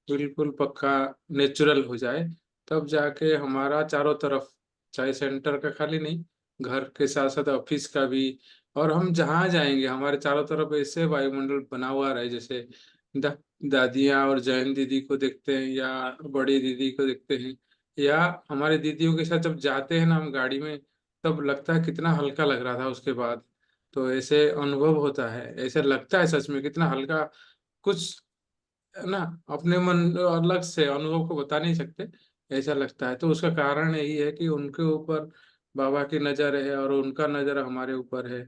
बिल्कुल पक्का नेचुरल हो जाए। तब जाके हमारा चारों तरफ, चाहे सेंटर का खाली नहीं, घर के साथ साथ ऑफिस का भी, और हम जहाँ जाएंगे हमारे चारों तरफ ऐसे वायुमंडल बना हुआ रहे, जैसे दा, दादियाँ और जैन दीदी को देखते हैं, या बड़ी दीदी को देखते हैं, या हमारे दीदियों के साथ जब जाते हैं ना हम गाड़ी में, तब लगता है कितना हल्का लग रहा था उसके बाद। तो ऐसे अनुभव होता है, ऐसे लगता है सच में कितना हल्का कुछ, है ना। अपने मन अलग से अनुभव को बता नहीं सकते, ऐसा लगता है। तो उसका कारण यही है कि उनके ऊपर बाबा की नज़र है और उनका नज़र हमारे ऊपर है।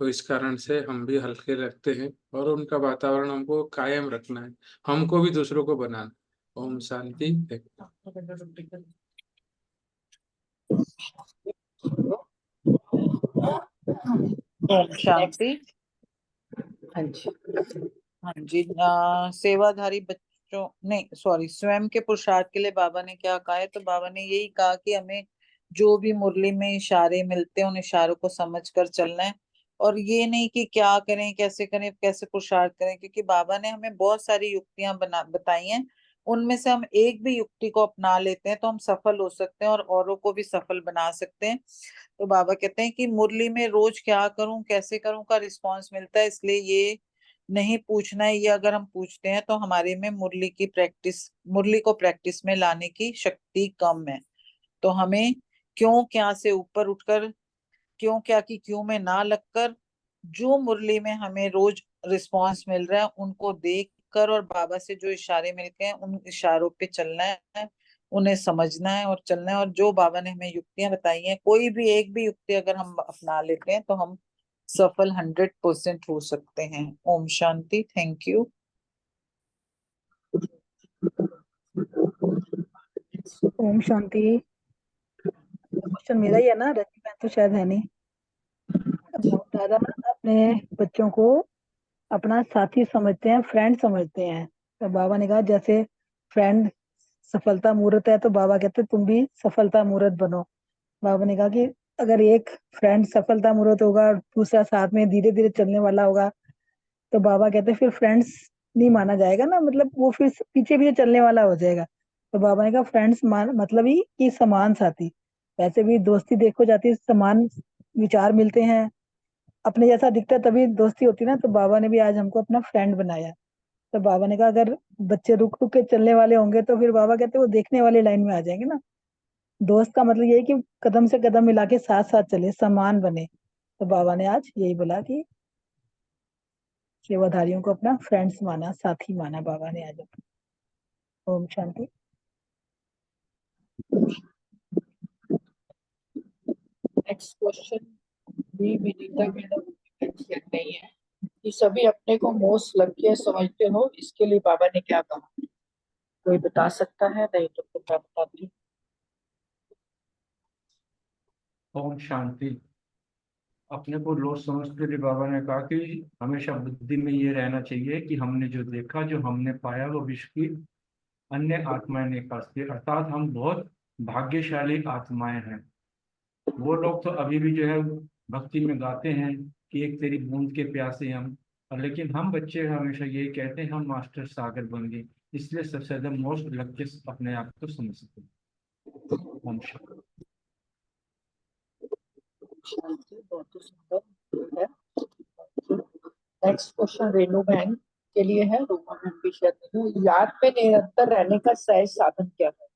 तो इस कारण से हम भी हल्के लगते हैं, और उनका वातावरण हमको कायम रखना है, हमको भी दूसरों को बनाना है। ओम शांति। Ohm next. शांति। हाँ जी। हाँ जी, सेवाधारी बच्चों, नहीं सॉरी, स्वयं के पुरुषार्थ के लिए बाबा ने क्या कहा है? तो बाबा ने यही कहा कि हमें जो भी मुरली में इशारे मिलते हैं उन इशारों को समझ कर चलना है। और ये नहीं कि क्या करें, कैसे पुरुषार्थ करें, क्योंकि बाबा ने हमें बहुत सारी युक्तियां बताई हैं। उनमें से हम एक भी युक्ति को अपना लेते हैं तो हम सफल हो सकते हैं और औरों को भी सफल बना सकते हैं। तो बाबा कहते हैं कि मुरली में रोज क्या करूं, कैसे करूं का रिस्पॉन्स मिलता है, इसलिए ये नहीं पूछना है। ये अगर हम पूछते हैं तो हमारे में मुरली को प्रैक्टिस में लाने की शक्ति कम है। तो हमें क्यों क्या से ऊपर उठकर, क्यों क्या की क्यों में ना लगकर, जो मुरली में हमें रोज रिस्पॉन्स मिल रहा है उनको देख कर और बाबा से जो इशारे मिलते हैं उन इशारों पे चलना है, उन्हें समझना है और चलना है। और जो बाबा ने हमें युक्तियां बताई हैं, कोई भी एक भी युक्ति अगर हम अपना लेते हैं तो हम सफल 100% हो सकते हैं। ओम शांति। Thank you. ओम शांति। क्वेश्चन मेरा ही है ना, रजनी बहन तो शायद है नहीं। दादा अपने बच्चों को अपना साथी समझते हैं, फ्रेंड समझते हैं। तो बाबा ने कहा जैसे फ्रेंड सफलता मूर्त है, तो बाबा कहते तुम भी सफलता मूर्त बनो। बाबा ने कहा कि अगर एक फ्रेंड सफलता मूर्त होगा और दूसरा साथ में धीरे धीरे चलने वाला होगा, तो बाबा कहते फिर फ्रेंड्स नहीं माना जाएगा ना, मतलब वो फिर पीछे पीछे चलने वाला हो जाएगा। तो बाबा ने कहा फ्रेंड्स मतलब ही कि समान साथी। वैसे भी दोस्ती देखो जाती है, समान विचार मिलते हैं, अपने जैसा दिखता है तभी दोस्ती होती है ना। तो बाबा ने भी आज हमको अपना फ्रेंड बनाया। तो बाबा ने कहा अगर बच्चे रुक रुक के चलने वाले होंगे तो फिर बाबा कहते वो देखने वाली लाइन में आ जाएंगे ना। दोस्त का मतलब ये है कि कदम से कदम मिला के साथ साथ चले, समान बने। तो बाबा ने आज यही बोला कि सेवाधारियों को अपना फ्रेंड्स माना, साथी माना बाबा ने आज। ओम शांति। नेक्स्ट क्वेश्चन भी विनीता मैडम मेंशन नहीं है कि सभी अपने को मोस्ट लकी समझते हो, इसके लिए बाबा ने क्या कहा? कोई बता सकता है? नहीं तो फिर मैं बताती हूँ। ओम शांति। अपने को लोग समझते हुए बाबा ने कहा कि हमेशा बुद्धि में ये रहना चाहिए कि हमने जो देखा, जो हमने पाया, वो विश्व की अन्य आत्माएं ने पाती, अर्थात हम बहुत भाग्यशाली आत्माएं हैं। वो लोग तो अभी भी जो है भक्ति में गाते हैं कि एक तेरी बूंद के प्यासे हम, और लेकिन हम बच्चे हमेशा यही कहते हैं हम मास्टर सागर बन गए। इसलिए सबसे ज्यादा मोस्ट लक्ष्य अपने आप को समझते हैं। ओम शांति। शांति बहुत ही सुंदर है। नेक्स्ट क्वेश्चन रेणु बहन के लिए है। रोमा बहन भी शायद नहीं। याद में निरंतर रहने का सहज साधन क्या है?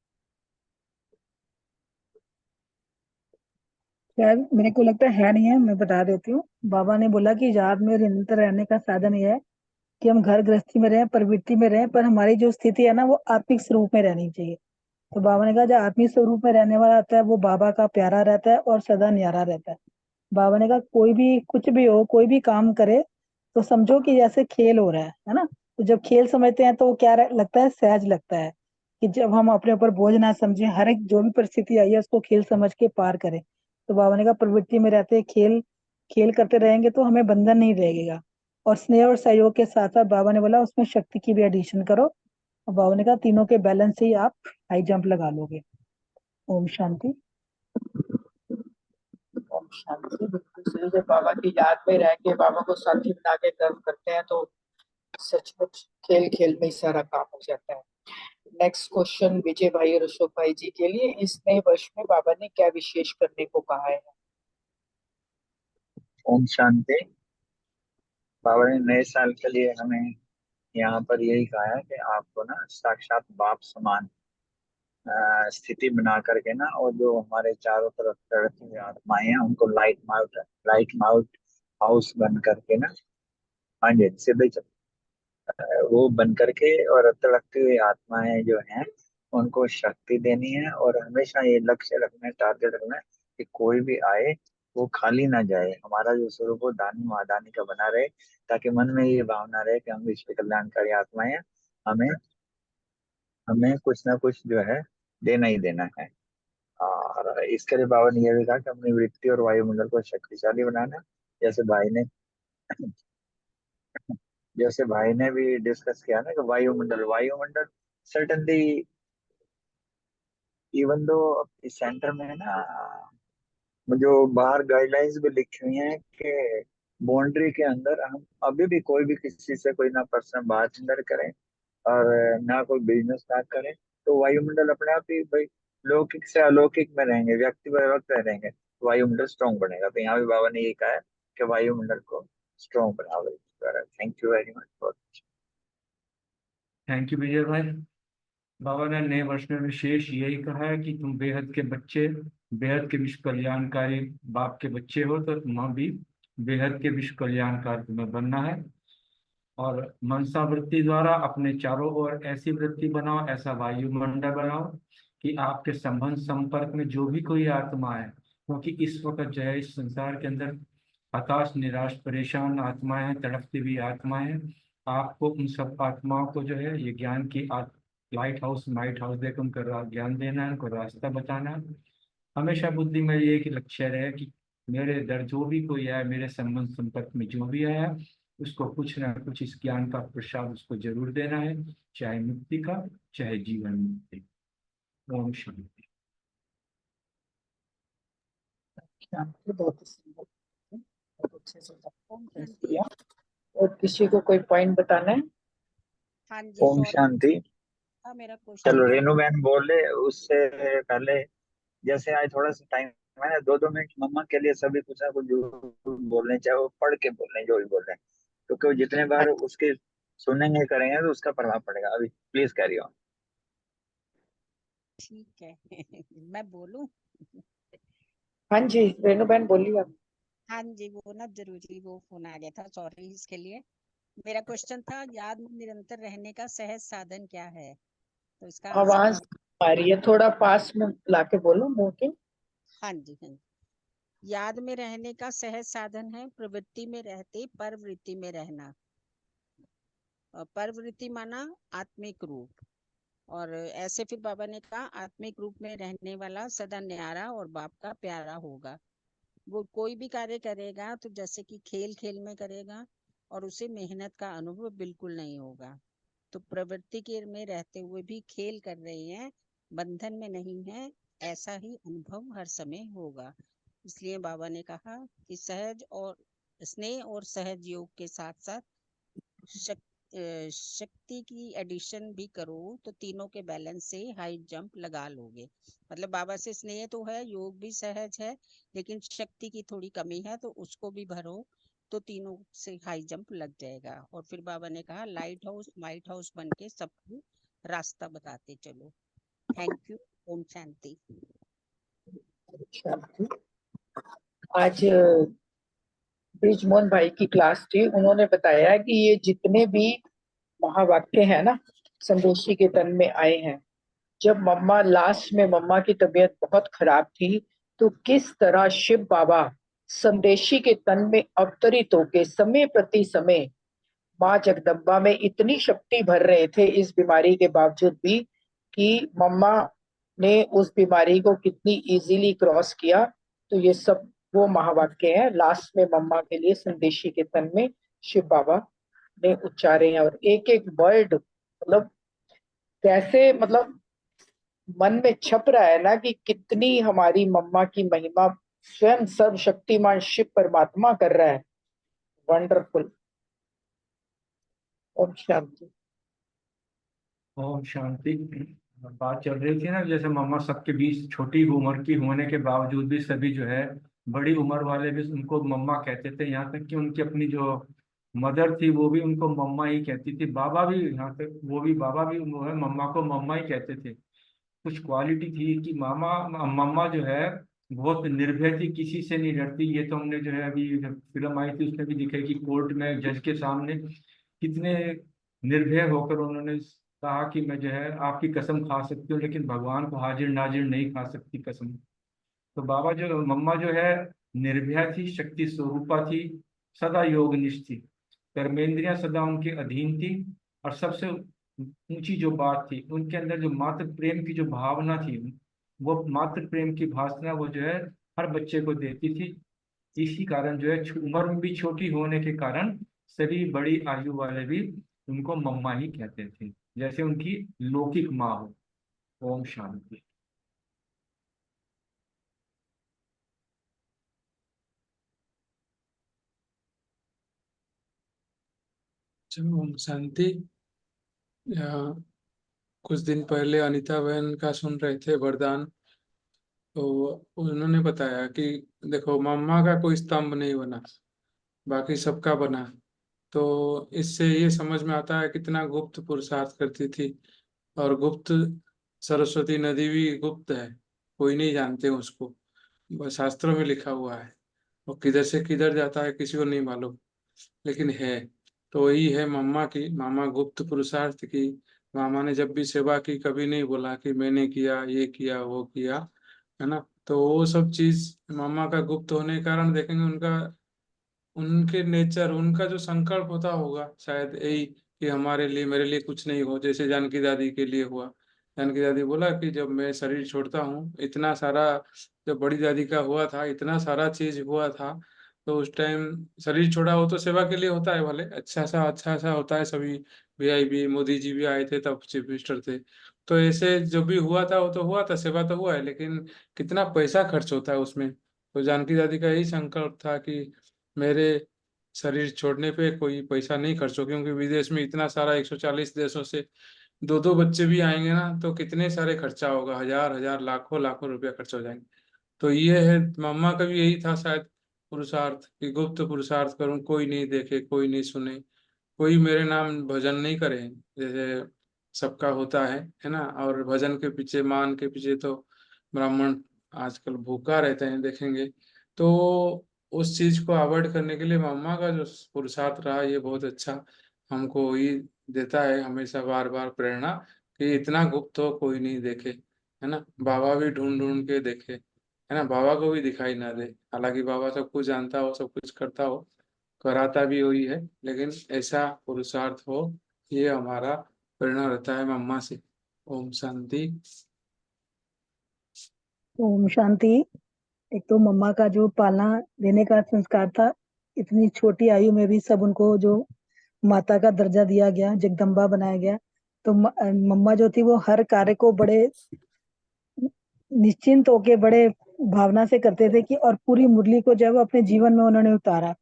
शायद मेरे को लगता है नहीं है, मैं बता देती हूँ। बाबा ने बोला कि याद में निरंतर रहने का साधन ये है कि हम घर गृहस्थी में रहें, प्रवृत्ति में रहें, पर हमारी जो स्थिति है ना वो आत्मिक स्वरूप में रहनी चाहिए। तो बाबा ने कहा जो आत्मिक स्वरूप में रहने वाला रहता है वो बाबा का प्यारा रहता है और सदा न्यारा रहता है। बाबा ने कहा कोई भी कुछ भी हो, कोई भी काम करे तो समझो कि जैसे खेल हो रहा है ना। तो जब खेल समझते हैं तो वो क्या लगता है, सहज लगता है। कि जब हम अपने ऊपर बोझ ना समझे, हर एक जो भी परिस्थिति आई है उसको खेल समझ के पार करें। तो बाबा ने कहा प्रवृत्ति में रहते खेल खेल करते रहेंगे तो हमें बंधन नहीं रहेगा। और स्नेह और सहयोग के साथ साथ बाबा ने बोला उसमें शक्ति की भी एडिशन करो। और बाबा ने कहा तीनों के बैलेंस से ही आप हाई जंप लगा लोगे। ओम शांति। ओम शांति। बिल्कुल सही। जब बाबा की याद में रह के बाबा को साथी बना के कर्म करते हैं तो सचमुच खेल खेल में ही सारा काम हो जाता है। नेक्स्ट क्वेश्चन विजय भाई और अशोक भाई जी के लिए। इस नए वर्ष में बाबा ने क्या विशेष करने को कहा है? ओम शांति। बाबा ने नए साल के लिए हमें यहाँ पर यही कहा है कि आपको ना साक्षात बाप समान स्थिति बना करके ना, और जो हमारे चारों तरफ तड़पती हुई आत्माएं हैं उनको लाइट माउथ हाउस बन करके ना, हाँ जी सीधे वो बन करके, और तड़पती हुई आत्माएं जो हैं उनको शक्ति देनी है। और हमेशा ये लक्ष्य रखना है, टारगेट रखना है कि कोई भी आए वो खाली ना जाए, हमारा जो स्वरूप वो दानी महादानी का बना रहे, ताकि मन में ये भावना रहे कि हम विश्व कल्याणकारी आत्माएं हैं, हमें हमें कुछ ना कुछ जो है देना ही देना है। और इसके लिए बाबा ने यह भी कहा कि अपनी वृत्ति और वायुमंडल को शक्तिशाली बनाना है। जैसे भाई ने जैसे भाई ने भी डिस्कस किया ना कि वायुमंडल वायुमंडल सर्टनली, इवन दो इस सेंटर में है ना, जो बाहर गाइडलाइंस भी लिखी हुई हैं कि बाउंड्री के अंदर हम अभी भी कोई भी किसी से कोई ना पर्सनल बात अंदर करें और ना कोई बिजनेस स्टार्ट करें, तो वायुमंडल अपने आप ही भाई लौकिक से अलौकिक में रहेंगे, व्यक्ति वक्त रहेंगे, तो वायुमंडल स्ट्रॉन्ग बनेगा। तो यहाँ भी बाबा ने ये कहा है कि वायुमंडल को स्ट्रॉन्ग बनाओ। Thank you very much for. Thank you Vijay भाई। बाबा ने नए वर्ष में विशेष यही कहा है कि तुम बेहद के बच्चे, बेहद के विश्व कल्याणकारी बाप के बच्चे हो, तो तुम्हें भी बेहद के विश्व कल्याणकारी तुम्हें बनना है। और मनसा वृत्ति द्वारा अपने चारों ओर ऐसी वृत्ति बनाओ, ऐसा वायुमंडल बनाओ कि आपके संबंध संपर्क में जो भी कोई आत्मा है, क्योंकि इस वक्त जो है इस संसार के अंदर हताश निराश परेशान आत्माएं हैं, तड़पती हुई आत्माएं हैं। आपको उन सब आत्माओं को जो है ये ज्ञान की लाइट हाउस माइट हाउस देकर उनको ज्ञान देना है, उनको रास्ता बताना है। हमेशा बुद्धि में ये एक लक्ष्य रहे कि मेरे दर जो भी कोई आया, मेरे संबंध संपर्क में जो भी आया, उसको कुछ ना कुछ इस ज्ञान का प्रसाद उसको जरूर देना है, चाहे मुक्ति का चाहे जीवन मुक्ति। ओम शांति। शांति। बहुत ही सुंदर, बहुत अच्छे से ओम समझ शांति। दिया। और किसी को कोई पॉइंट बताना है? हाँ जी ओम सॉरी, शांति। मेरा क्वेश्चन चलो था। रेनू बहन बोल ले, उससे पहले जैसे आज थोड़ा सा टाइम है ना, 2-2 मिनट मम्मा के लिए सभी कुछ ना कुछ जरूर बोल रहे, चाहे वो पढ़ के बोल रहे जो भी बोल रहे हैं, क्योंकि वो जितने बार उसके सुनेंगे करेंगे तो उसका प्रभाव पड़ेगा। अभी प्लीज कैरी ऑन। ठीक है मैं बोलूं? हाँ जी रेणु बहन बोलिए आप। हाँ जी, वो ना जरूरी वो फोन आ गया था, सॉरी इसके लिए। मेरा क्वेश्चन था याद में निरंतर रहने का सहज साधन क्या है, तो इसका आंसर आवाज बाबा। आ रही है, थोड़ा पास में लाके बोलो मुंह के। हाँ जी हाँ जी। याद में रहने का सहज साधन है प्रवृत्ति में रहते परवृत्ति में रहना। और परवृत्ति माना आत्मिक रूप। और ऐसे फिर बाबा ने कहा आत्मिक रूप में रहने वाला सदा न्यारा और बाप का प्यारा होगा। वो कोई भी कार्य करेगा तो जैसे कि खेल खेल में करेगा और उसे मेहनत का अनुभव बिल्कुल नहीं होगा। तो प्रवृत्ति के में रहते हुए भी खेल कर रहे हैं, बंधन में नहीं है, ऐसा ही अनुभव हर समय होगा। इसलिए बाबा ने कहा कि सहज और स्नेह और सहज योग के साथ साथ शक्ति की एडिशन भी करो तो तीनों के बैलेंस से हाई जंप लगा लोगे। मतलब बाबा से स्नेह तो है, योग भी सहज है, लेकिन शक्ति की थोड़ी कमी है, तो उसको भी भरो तो तीनों से हाई जंप लग जाएगा। और फिर बाबा ने कहा लाइट हाउस माइट हाउस बन के सबको रास्ता बताते चलो। Thank you. ओम शांति। शांति। आज ब्रिजमोहन भाई की क्लास थी, उन्होंने बताया कि ये जितने भी महावाक्य है ना संदेशी के तन में आए हैं, जब मम्मा लास्ट में मम्मा की तबीयत बहुत खराब थी तो किस तरह शिव बाबा संदेशी के तन में अवतरित होके समय प्रति समय माँ जगदम्बा में इतनी शक्ति भर रहे थे इस बीमारी के बावजूद भी, कि मम्मा ने उस बीमारी को कितनी इजीली क्रॉस किया। तो ये सब वो महावाक्य हैं लास्ट में मम्मा के लिए संदेशी के तन में शिव बाबा ने उच्चारे हैं। और एक एक वर्ड मतलब कैसे मतलब मन में छप रहा है ना कि कितनी हमारी मम्मा की महिमा स्वयं सर्वशक्तिमान शिव परमात्मा कर रहा है। वंडरफुल। ओम शांति। ओम शांति। बात चल रही थी ना, जैसे मम्मा सबके बीच छोटी उम्र की होने के बावजूद भी सभी जो है बड़ी उम्र वाले भी उनको मम्मा कहते थे, यहाँ तक कि उनकी अपनी जो मदर थी वो भी उनको मम्मा ही कहती थी। बाबा भी यहाँ तक वो भी बाबा भी वो है मम्मा को मम्मा ही कहते थे। कुछ क्वालिटी थी कि मम्मा जो है बहुत निर्भय थी, किसी से नहीं डरती। ये तो हमने जो है अभी जब फिल्म आई थी उसमें भी दिखा कि कोर्ट में जज के सामने कितने निर्भय होकर उन्होंने कहा कि मैं जो है आपकी कसम खा सकती हूँ लेकिन भगवान को हाजिर नाजिर नहीं खा सकती कसम। तो मम्मा जो है निर्भया थी, शक्ति स्वरूपा थी, सदा योगनिष्ठ थी, कर्मेंद्रियां सदा उनके अधीन थी। और सबसे ऊंची जो बात थी उनके अंदर जो मातृ प्रेम की जो भावना थी, वो मातृ प्रेम की भावना वो जो है हर बच्चे को देती थी। इसी कारण जो है उम्र में भी छोटी होने के कारण सभी बड़ी आयु वाले भी उनको मम्मा ही कहते थे, जैसे उनकी लौकिक माँ हो। ओम शांति। चलो ओम शांति। कुछ दिन पहले अनीता बहन का सुन रहे थे वरदान, तो उन्होंने बताया कि देखो मम्मा का कोई स्तंभ नहीं बना, बाकी सबका बना। तो इससे ये समझ में आता है कितना गुप्त पुरुषार्थ करती थी। और गुप्त सरस्वती नदी भी गुप्त है, कोई नहीं जानते उसको, बस शास्त्रों में लिखा हुआ है। और किधर से किधर जाता है किसी को नहीं मालूम, लेकिन है। तो वही है मम्मा की, मामा गुप्त पुरुषार्थ की। मामा ने जब भी सेवा की कभी नहीं बोला कि मैंने किया, ये किया, वो किया, है ना। तो वो सब चीज मामा का गुप्त होने के कारण देखेंगे उनका, उनके नेचर, उनका जो संकल्प होता होगा शायद यही कि हमारे लिए, मेरे लिए कुछ नहीं हो, जैसे जानकी दादी के लिए हुआ। जानकी दादी बोला कि जब मैं शरीर छोड़ता हूँ इतना सारा, जब बड़ी दादी का हुआ था इतना सारा चीज हुआ था, तो उस टाइम शरीर छोड़ा हो तो सेवा के लिए होता है, भले अच्छा सा होता है। सभी वीआईपी मोदी जी भी आए थे तब चीफ मिनिस्टर थे। तो ऐसे जो भी हुआ था वो तो हुआ था, सेवा तो हुआ है, लेकिन कितना पैसा खर्च होता है उसमें। तो जानकी दादी का यही संकल्प था कि मेरे शरीर छोड़ने पे कोई पैसा नहीं खर्च हो, क्योंकि विदेश में इतना सारा 140 देशों से दो दो बच्चे भी आएंगे ना, तो कितने सारे खर्चा होगा, हजार हजार लाखों लाखों रुपया खर्च हो जाएंगे। तो ये है, मम्मा का भी यही था शायद पुरुषार्थ, कि गुप्त पुरुषार्थ करूं, कोई नहीं देखे, कोई नहीं सुने, कोई मेरे नाम भजन नहीं करे, जैसे सबका होता है ना। और भजन के पीछे, मान के पीछे तो ब्राह्मण आजकल भूखा रहते हैं, देखेंगे। तो उस चीज को अवॉइड करने के लिए मम्मा का जो पुरुषार्थ रहा, ये बहुत अच्छा हमको ही देता है हमेशा बार बार प्रेरणा, कि इतना गुप्त हो कोई नहीं देखे, है ना। बाबा भी ढूंढ ढूंढ के देखे, है ना, बाबा को भी दिखाई ना दे। हालांकि बाबा सब कुछ जानता हो, सब कुछ करता हो, कराता भी वही है, लेकिन ऐसा पुरुषार्थ हो, ये हमारा प्रेरणा रहता है मम्मा से। ओम शांति। ओम शांति। एक तो मम्मा का जो पालना देने का संस्कार था, इतनी छोटी आयु में भी सब उनको जो माता का दर्जा दिया गया, जगदम्बा बनाया गया। तो मम्मा जो थी वो हर कार्य को बड़े निश्चिंत होके, बड़े भावना से करते थे कि, और पूरी मुरली को जो है वो अपने जीवन में उन्होंने उतारा।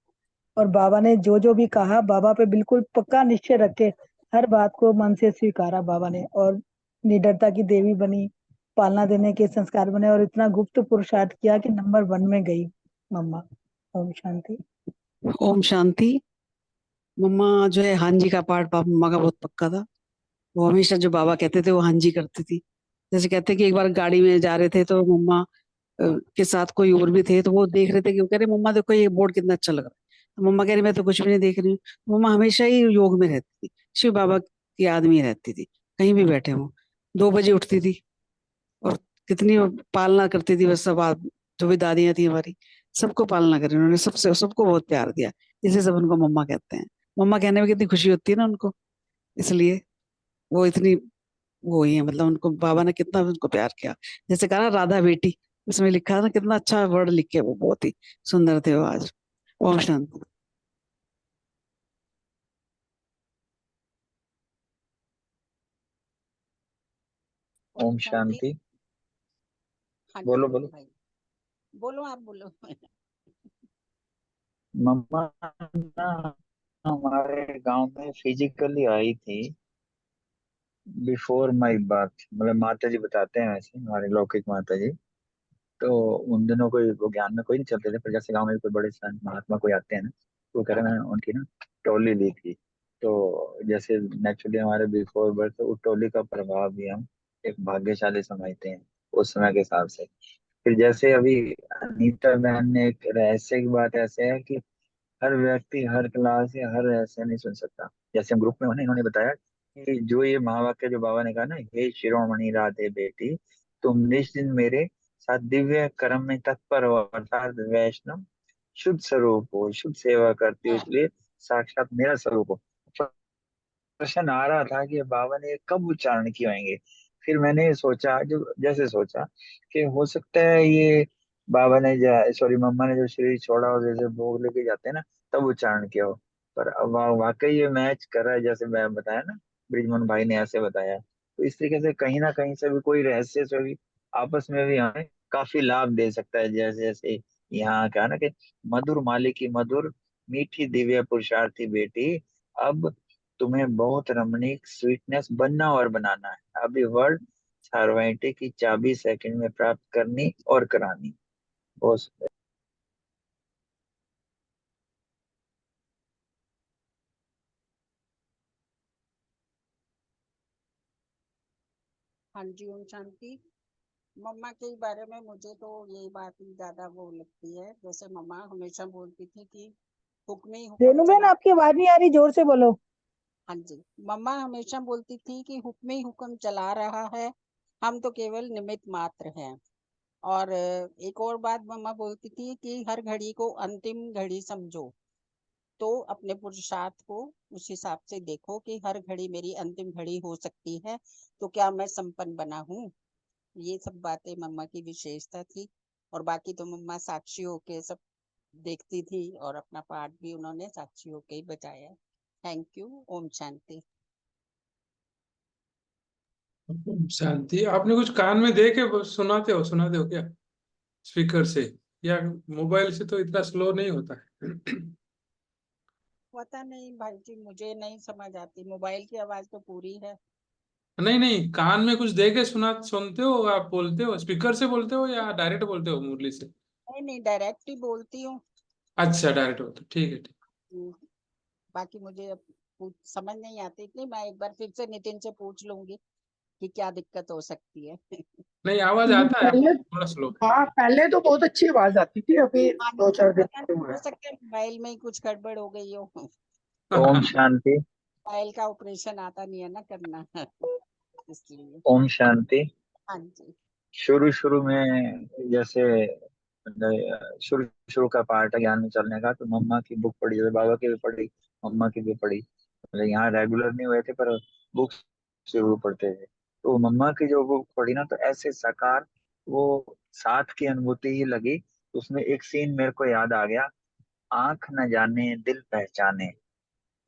और बाबा ने जो जो भी कहा, बाबा पे बिल्कुल पक्का निश्चय रख के हर बात को मन से स्वीकारा बाबा ने, और निडरता की देवी बनी, पालना देने के संस्कार बने, और इतना गुप्त पुरुषार्थ किया कि नंबर 1 में गई मम्मा। ओम शांति। ओम शांति। मम्मा जो है हाँ जी का पाठ मम्मा का बहुत पक्का था। वो हमेशा जो बाबा कहते थे वो हाँ जी करती थी। जैसे कहते कि एक बार गाड़ी में जा रहे थे तो मम्मा के साथ कोई और भी थे, तो वो देख रहे थे कि वो कह रहे मम्मा देखो ये बोर्ड कितना अच्छा लग रहा है, तो मम्मा कह रही मैं तो कुछ भी नहीं देख रही हूँ। मम्मा हमेशा ही योग में रहती थी, शिव बाबा की आदमी रहती थी, कहीं भी बैठे हों। 2 बजे उठती थी और कितनी वो पालना करती थी, बस सब जो भी दादियां थी हमारी, सबको पालना करी उन्होंने, सबसे सबको बहुत प्यार दिया, इसे सब उनको मम्मा कहते हैं। मम्मा कहने में कितनी खुशी होती है ना उनको, इसलिए वो इतनी वो हुई है, मतलब उनको बाबा ने कितना उनको प्यार किया। जैसे कहा ना राधा बेटी, उसमें लिखा है ना, कितना अच्छा वर्ड लिखे, वो बहुत ही सुंदर थे वो आज। ओम शांति। ओम शांति। शांति। हाँ जी बोलो बोलो बोलो। भाई, बोलो आप बोलो। मम्मा ना हमारे गांव में फिजिकली आई थी बिफोर माई बर्थ, मतलब माता जी बताते हैं, वैसे हमारे लौकिक माता जी। तो उन दिनों कोई वो ज्ञान में कोई नहीं चलते थे, पर जैसे गांव में कोई बड़े संत महात्मा कोई आते हैं ना, तो वो कह रहे हैं मैंने उनकी ना टोली ली थी। तो जैसे नेचुरली हमारे बिफोर बर्थ उस टोली का प्रभाव भी हम एक भाग्यशाली समझते हैं उस समय के हिसाब से। फिर जैसे अभी अनीता बहन ने एक रहस्य की बात ऐसे है कि हर व्यक्ति हर क्लास या हर ऐसे नहीं सुन सकता। जैसे हम ग्रुप में होने इन्होंने बताया कि जो ये महावाक्य जो बाबा ने कहा ना, हे शिरोमणि राधे बेटी, तुम निश्चित मेरे साथ दिव्य कर्म में तत्पर हो, अर्थात वैष्णव शुद्ध स्वरूप हो, शुद्ध सेवा करती हो, इसलिए साक्षात मेरा स्वरूप हो। प्रश्न आ रहा था कि बाबा ने कब उच्चारण किए होंगे। फिर मैंने सोचा, जो जैसे सोचा कि हो सकता है ये बाबा ने सॉरी मम्मा ने जो शरीर छोड़ा और जैसे भोग लेके जाते हैं ना, तब उच्चारण किया हो। पर अब वाकई ये मैच कर रहा है, जैसे मैं बताया ना, ब्रिजमोहन भाई ने ऐसे बताया। तो इस तरीके से कहीं ना कहीं से भी कोई रहस्य से भी आपस में भी हमें काफी लाभ दे सकता है। जैसे जैसे यहाँ क्या ना कि मधुर माली की मधुर मीठी दिव्य पुरुषार्थी बेटी, अब तुम्हें बहुत रमणीक स्वीटनेस बनना और बनाना है। अभी वर्ड सार्वैंटी की चाबी सेकंड में प्राप्त करनी और करानी। बस। हाँ जी ओम शांति। मम्मा के बारे में मुझे तो यही बात ही ज्यादा वो लगती है, जैसे मम्मा हमेशा बोलती थी कि हुक्म ही हुक्म रेनू बहन चला। आपकी आवाज नहीं आ रही, जोर से बोलो। हाँ जी, मम्मा हमेशा बोलती थी कि हुक्म ही हुक्म चला रहा है, हम तो केवल निमित्त मात्र हैं। और एक और बात मम्मा बोलती थी कि हर घड़ी को अंतिम घड़ी समझो, तो अपने पुरुषार्थ को उस हिसाब से देखो कि हर घड़ी मेरी अंतिम घड़ी हो सकती है, तो क्या मैं संपन्न बना हूँ। ये सब बातें मम्मा की विशेषता थी। और बाकी तो मम्मा साक्षी होके सब देखती थी, और अपना पाठ भी उन्होंने साक्षी होके ही बजाया। Thank you. ओम शांति। शांति। आपने कुछ कान में दे के सुनाते हो क्या स्पीकर से, या मोबाइल से तो इतना स्लो नहीं होता है? पता नहीं भाई जी, मुझे नहीं समझ आती, मोबाइल की आवाज तो पूरी है। नहीं नहीं, कान में कुछ दे के सुनते हो, आप बोलते हो स्पीकर से बोलते हो या डायरेक्ट बोलते हो मुरली से? नहीं नहीं, डायरेक्ट ही बोलती हूँ। अच्छा, डायरेक्ट बोलते हो, ठीक है ठीक। हम्म, बाकी मुझे अब समझ नहीं आती इतनी, मैं एक बार फिर से नितिन से पूछ लूंगी कि क्या दिक्कत हो सकती है। नहीं, आवाज आता है, पहले, थोड़ा स्लो। हाँ पहले तो बहुत अच्छी आवाज आती थी, अभी हाँ, 2-4 दिन पता से नहीं, हुआ हो है। सकता है मोबाइल में ही कुछ गड़बड़ हो गई हो। ओम शांति। मोबाइल का ऑपरेशन आता नहीं है ना करना। इसलिए। ओम शांति। हाँ जी। शुरू शुरू में जैसे मतलब शुरू शुरू का पार्ट है ज्ञान में चलने का, तो मम्मा की बुक पढ़ी, जैसे बाबा की भी पढ़ी, मम्मा की भी पढ़ी। मतलब यहाँ रेगुलर नहीं हुए थे, पर बुक जरूर पढ़ते थे। तो मम्मा की जो बुक पढ़ी ना, तो ऐसे साकार वो साथ की अनुभूति ही लगी। उसमें एक सीन मेरे को याद आ गया, आंख न जाने दिल पहचाने।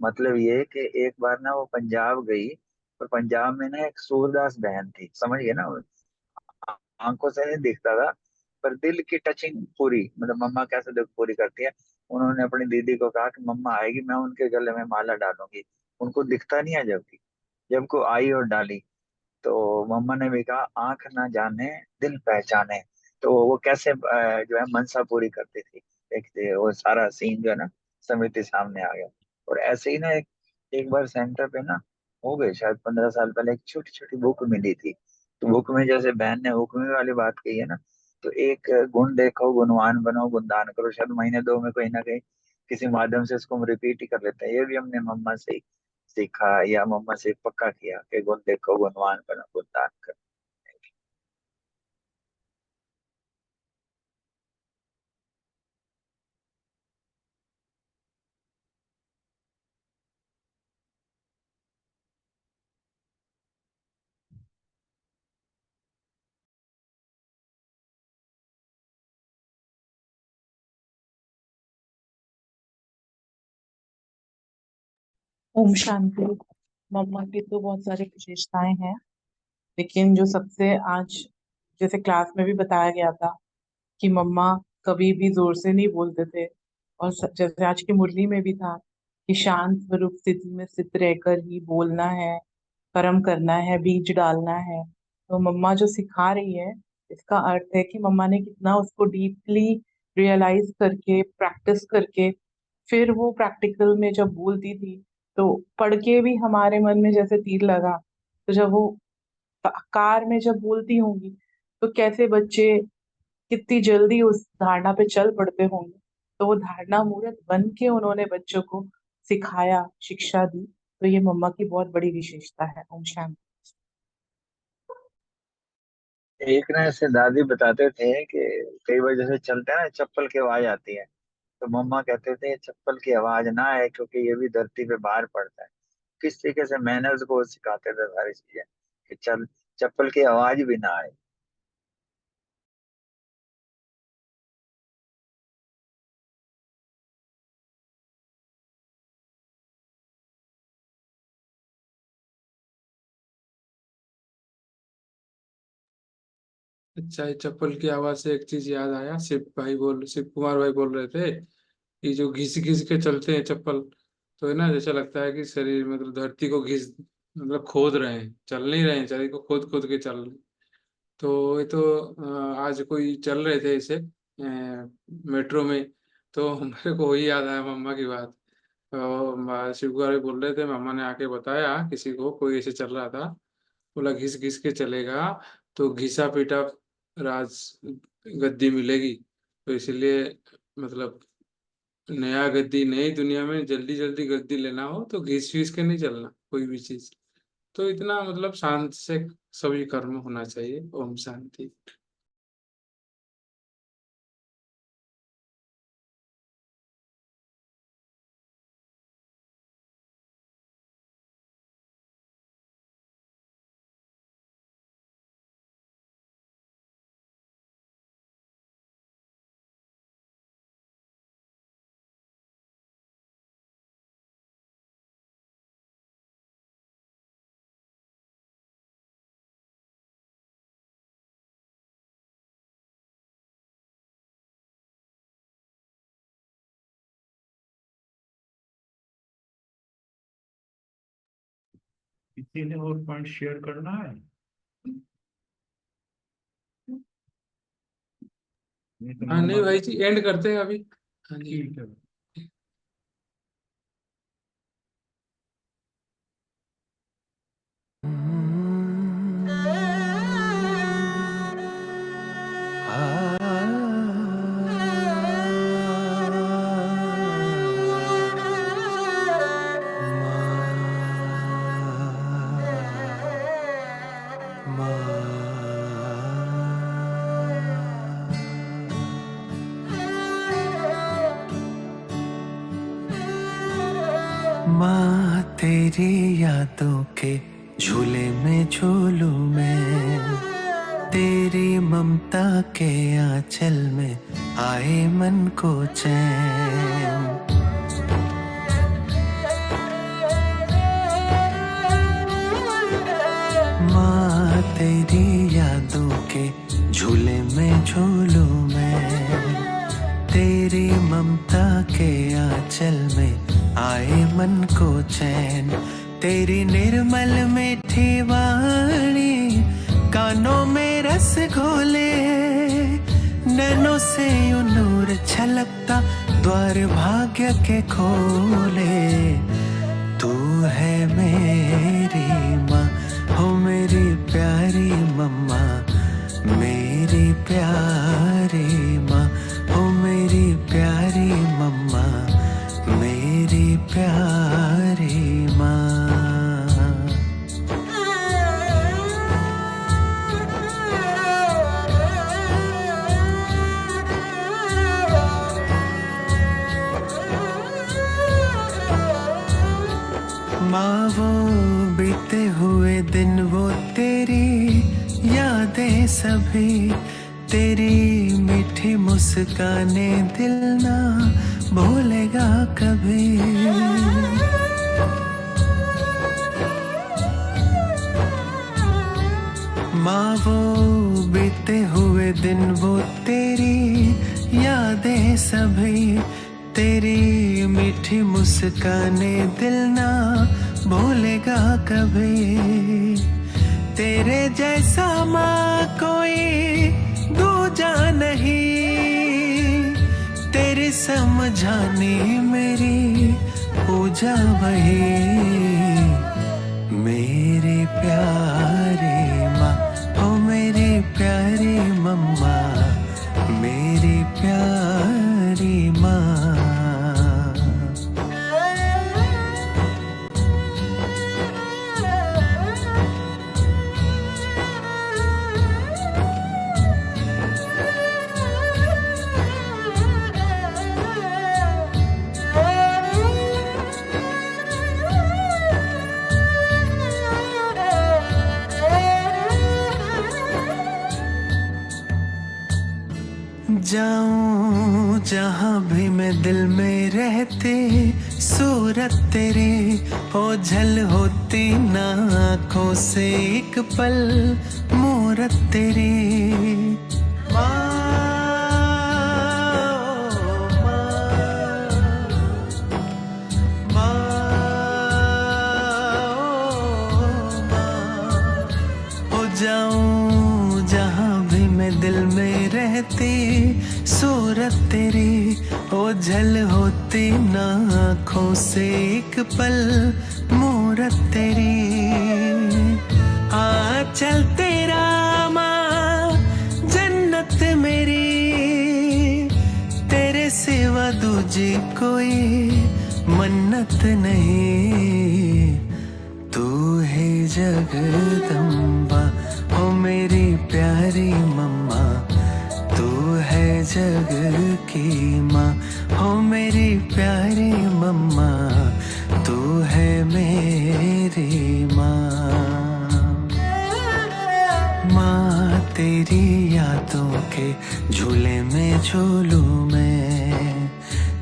मतलब ये कि एक बार ना वो पंजाब गई, और पंजाब में ना एक सूरदास बहन थी, समझ गए ना, आंखों से नहीं दिखता था, पर दिल की टचिंग पूरी, मतलब मम्मा कैसे दिल पूरी करती है। उन्होंने अपनी दीदी को कहा कि मम्मा आएगी मैं उनके गले में माला डालूंगी। उनको दिखता नहीं है, जबकि जब को आई और डाली, तो मम्मा ने भी कहा आंख ना जाने दिल पहचाने। तो वो कैसे जो है मनसा पूरी करती थी, देखते वो सारा सीन जो है ना, समिति सामने आ गया। और ऐसे ही ना एक बार सेंटर पे ना, हो गए शायद 15 साल पहले, एक छोटी छोटी बुक मिली थी। तो बुक में जैसे बहन ने हुक्मी वाली बात कही है ना, तो एक गुण देखो गुणवान बनो गुणदान करो, शायद महीने 2 में कहीं ना कहीं किसी माध्यम से उसको हम रिपीट ही कर लेते हैं। ये भी हमने मम्मा से ही सीखा या मम्मा से पक्का किया कि गुण देखो गुणवान बनो गुणदान करो। ओम शांति। मम्मा की तो बहुत सारी विशेषताएं हैं, लेकिन जो सबसे आज जैसे क्लास में भी बताया गया था कि मम्मा कभी भी जोर से नहीं बोलते थे, और जैसे आज की मुरली में भी था कि शांत स्वरूप स्थिति में स्थित रहकर ही बोलना है, कर्म करना है, बीज डालना है। तो मम्मा जो सिखा रही है, इसका अर्थ है कि मम्मा ने कितना उसको डीपली रियलाइज करके प्रैक्टिस करके फिर वो प्रैक्टिकल में जब बोलती थी तो पढ़ के भी हमारे मन में जैसे तीर लगा। तो जब वो कार में जब बोलती होंगी तो कैसे बच्चे कितनी जल्दी उस धारणा पे चल पड़ते होंगे। तो वो धारणा मूर्त बन के उन्होंने बच्चों को सिखाया, शिक्षा दी। तो ये मम्मा की बहुत बड़ी विशेषता है। ओम शांति। एक ना ऐसे दादी बताते थे कि कई बार जैसे चलते हैं ना, चप्पल की आवाज आती है, तो मम्मा कहते थे चप्पल की आवाज ना आए क्योंकि ये भी धरती पे बाहर पड़ता है। किस तरीके से मैनर्स को सिखाते थे सारी चीजें कि चल चप्पल की आवाज भी ना आए। अच्छा, ये चप्पल की आवाज से एक चीज याद आया। शिव कुमार भाई बोल रहे थे कि जो घिस घिस के चलते हैं चप्पल, तो है ना जैसा लगता है कि शरीर मतलब धरती को घिस मतलब खोद रहे हैं, चल नहीं रहे हैं, शरीर को खोद खोद के चल रहे हैं। तो ये तो आज कोई चल रहे थे ऐसे मेट्रो में, तो मेरे को वही याद आया मम्मा की बात। तो शिव कुमार भाई बोल रहे थे मम्मा ने आके बताया किसी को, कोई ऐसे चल रहा था, बोला घिस घिस के चलेगा तो घिसा पीटा राज गद्दी मिलेगी। तो इसलिए मतलब नया गद्दी नई दुनिया में जल्दी जल्दी गद्दी लेना हो तो घिस घिस के नहीं चलना कोई भी चीज। तो इतना मतलब शांत से सभी कर्म होना चाहिए। ओम शांति। किसी ने और पॉइंट शेयर करना है? नहीं तो हाँ नहीं मम्मा भाई जी, एंड करते हैं अभी। हाँ जी। ठीक है। माँ तेरी यादों के झूले में झूलू मैं, तेरी ममता के आंचल में आए मन को चैन। माँ तेरी यादों के झूले में झूलू मैं, तेरी ममता के आंचल में आए मन को चैन। तेरी निर्मल मीठी वाणी कानों में रस घोले, नैनों से यूं नूर छलकता द्वार भाग्य के खोले। तू है मेरी माँ, हो मेरी प्यारी मम्मा, मेरी प्यारी माँ, हो मेरी प्यारी मम्मा, सभी तेरी मीठी मुस्काने दिल ना भूलेगा कभी। माँ वो बीते हुए दिन वो तेरी यादें सभी तेरी मीठी मुस्काने दिल ना भूलेगा कभी। तेरे जैसा माँ कोई दूजा नहीं, तेरी समझाने मेरी पूजा वही। मेरी प्यारी माँ, ओ मेरी प्यारी मम्मा, मेरी प्यारी माँ। जाऊं जहां भी मैं दिल में रहते सूरत तेरी ओझल होती ना आँखों से एक पल मूरत तेरी। जाऊं जहां भी मैं दिल में रहती सूरत तेरी ओझल होती ना आँखों से एक पल मूरत तेरी। चल तेरा माँ जन्नत मेरी, तेरे सिवा दूजी कोई मन्नत नहीं। तू है जगदम्बा ओ मेरी प्यारी मम्मा, तू है जग की माँ ओ मेरी प्यारी मम्मा, तू है मेरी माँ। माँ तेरी यादों के झूले में झूलूं मैं,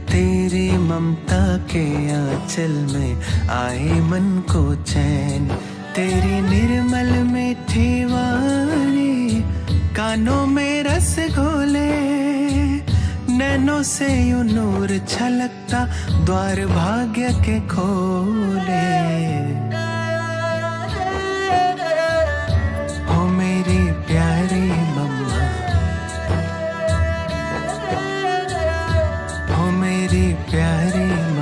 तेरी ममता के आंचल में आए मन को चैन। तेरी निर्मल मीठी वाणी कानों में रस घोले, नैनों से यूं नूर छलकता द्वार भाग्य के खोले। ओ मेरी प्यारी मम्मा, ओ मेरी प्यारी मम्मा,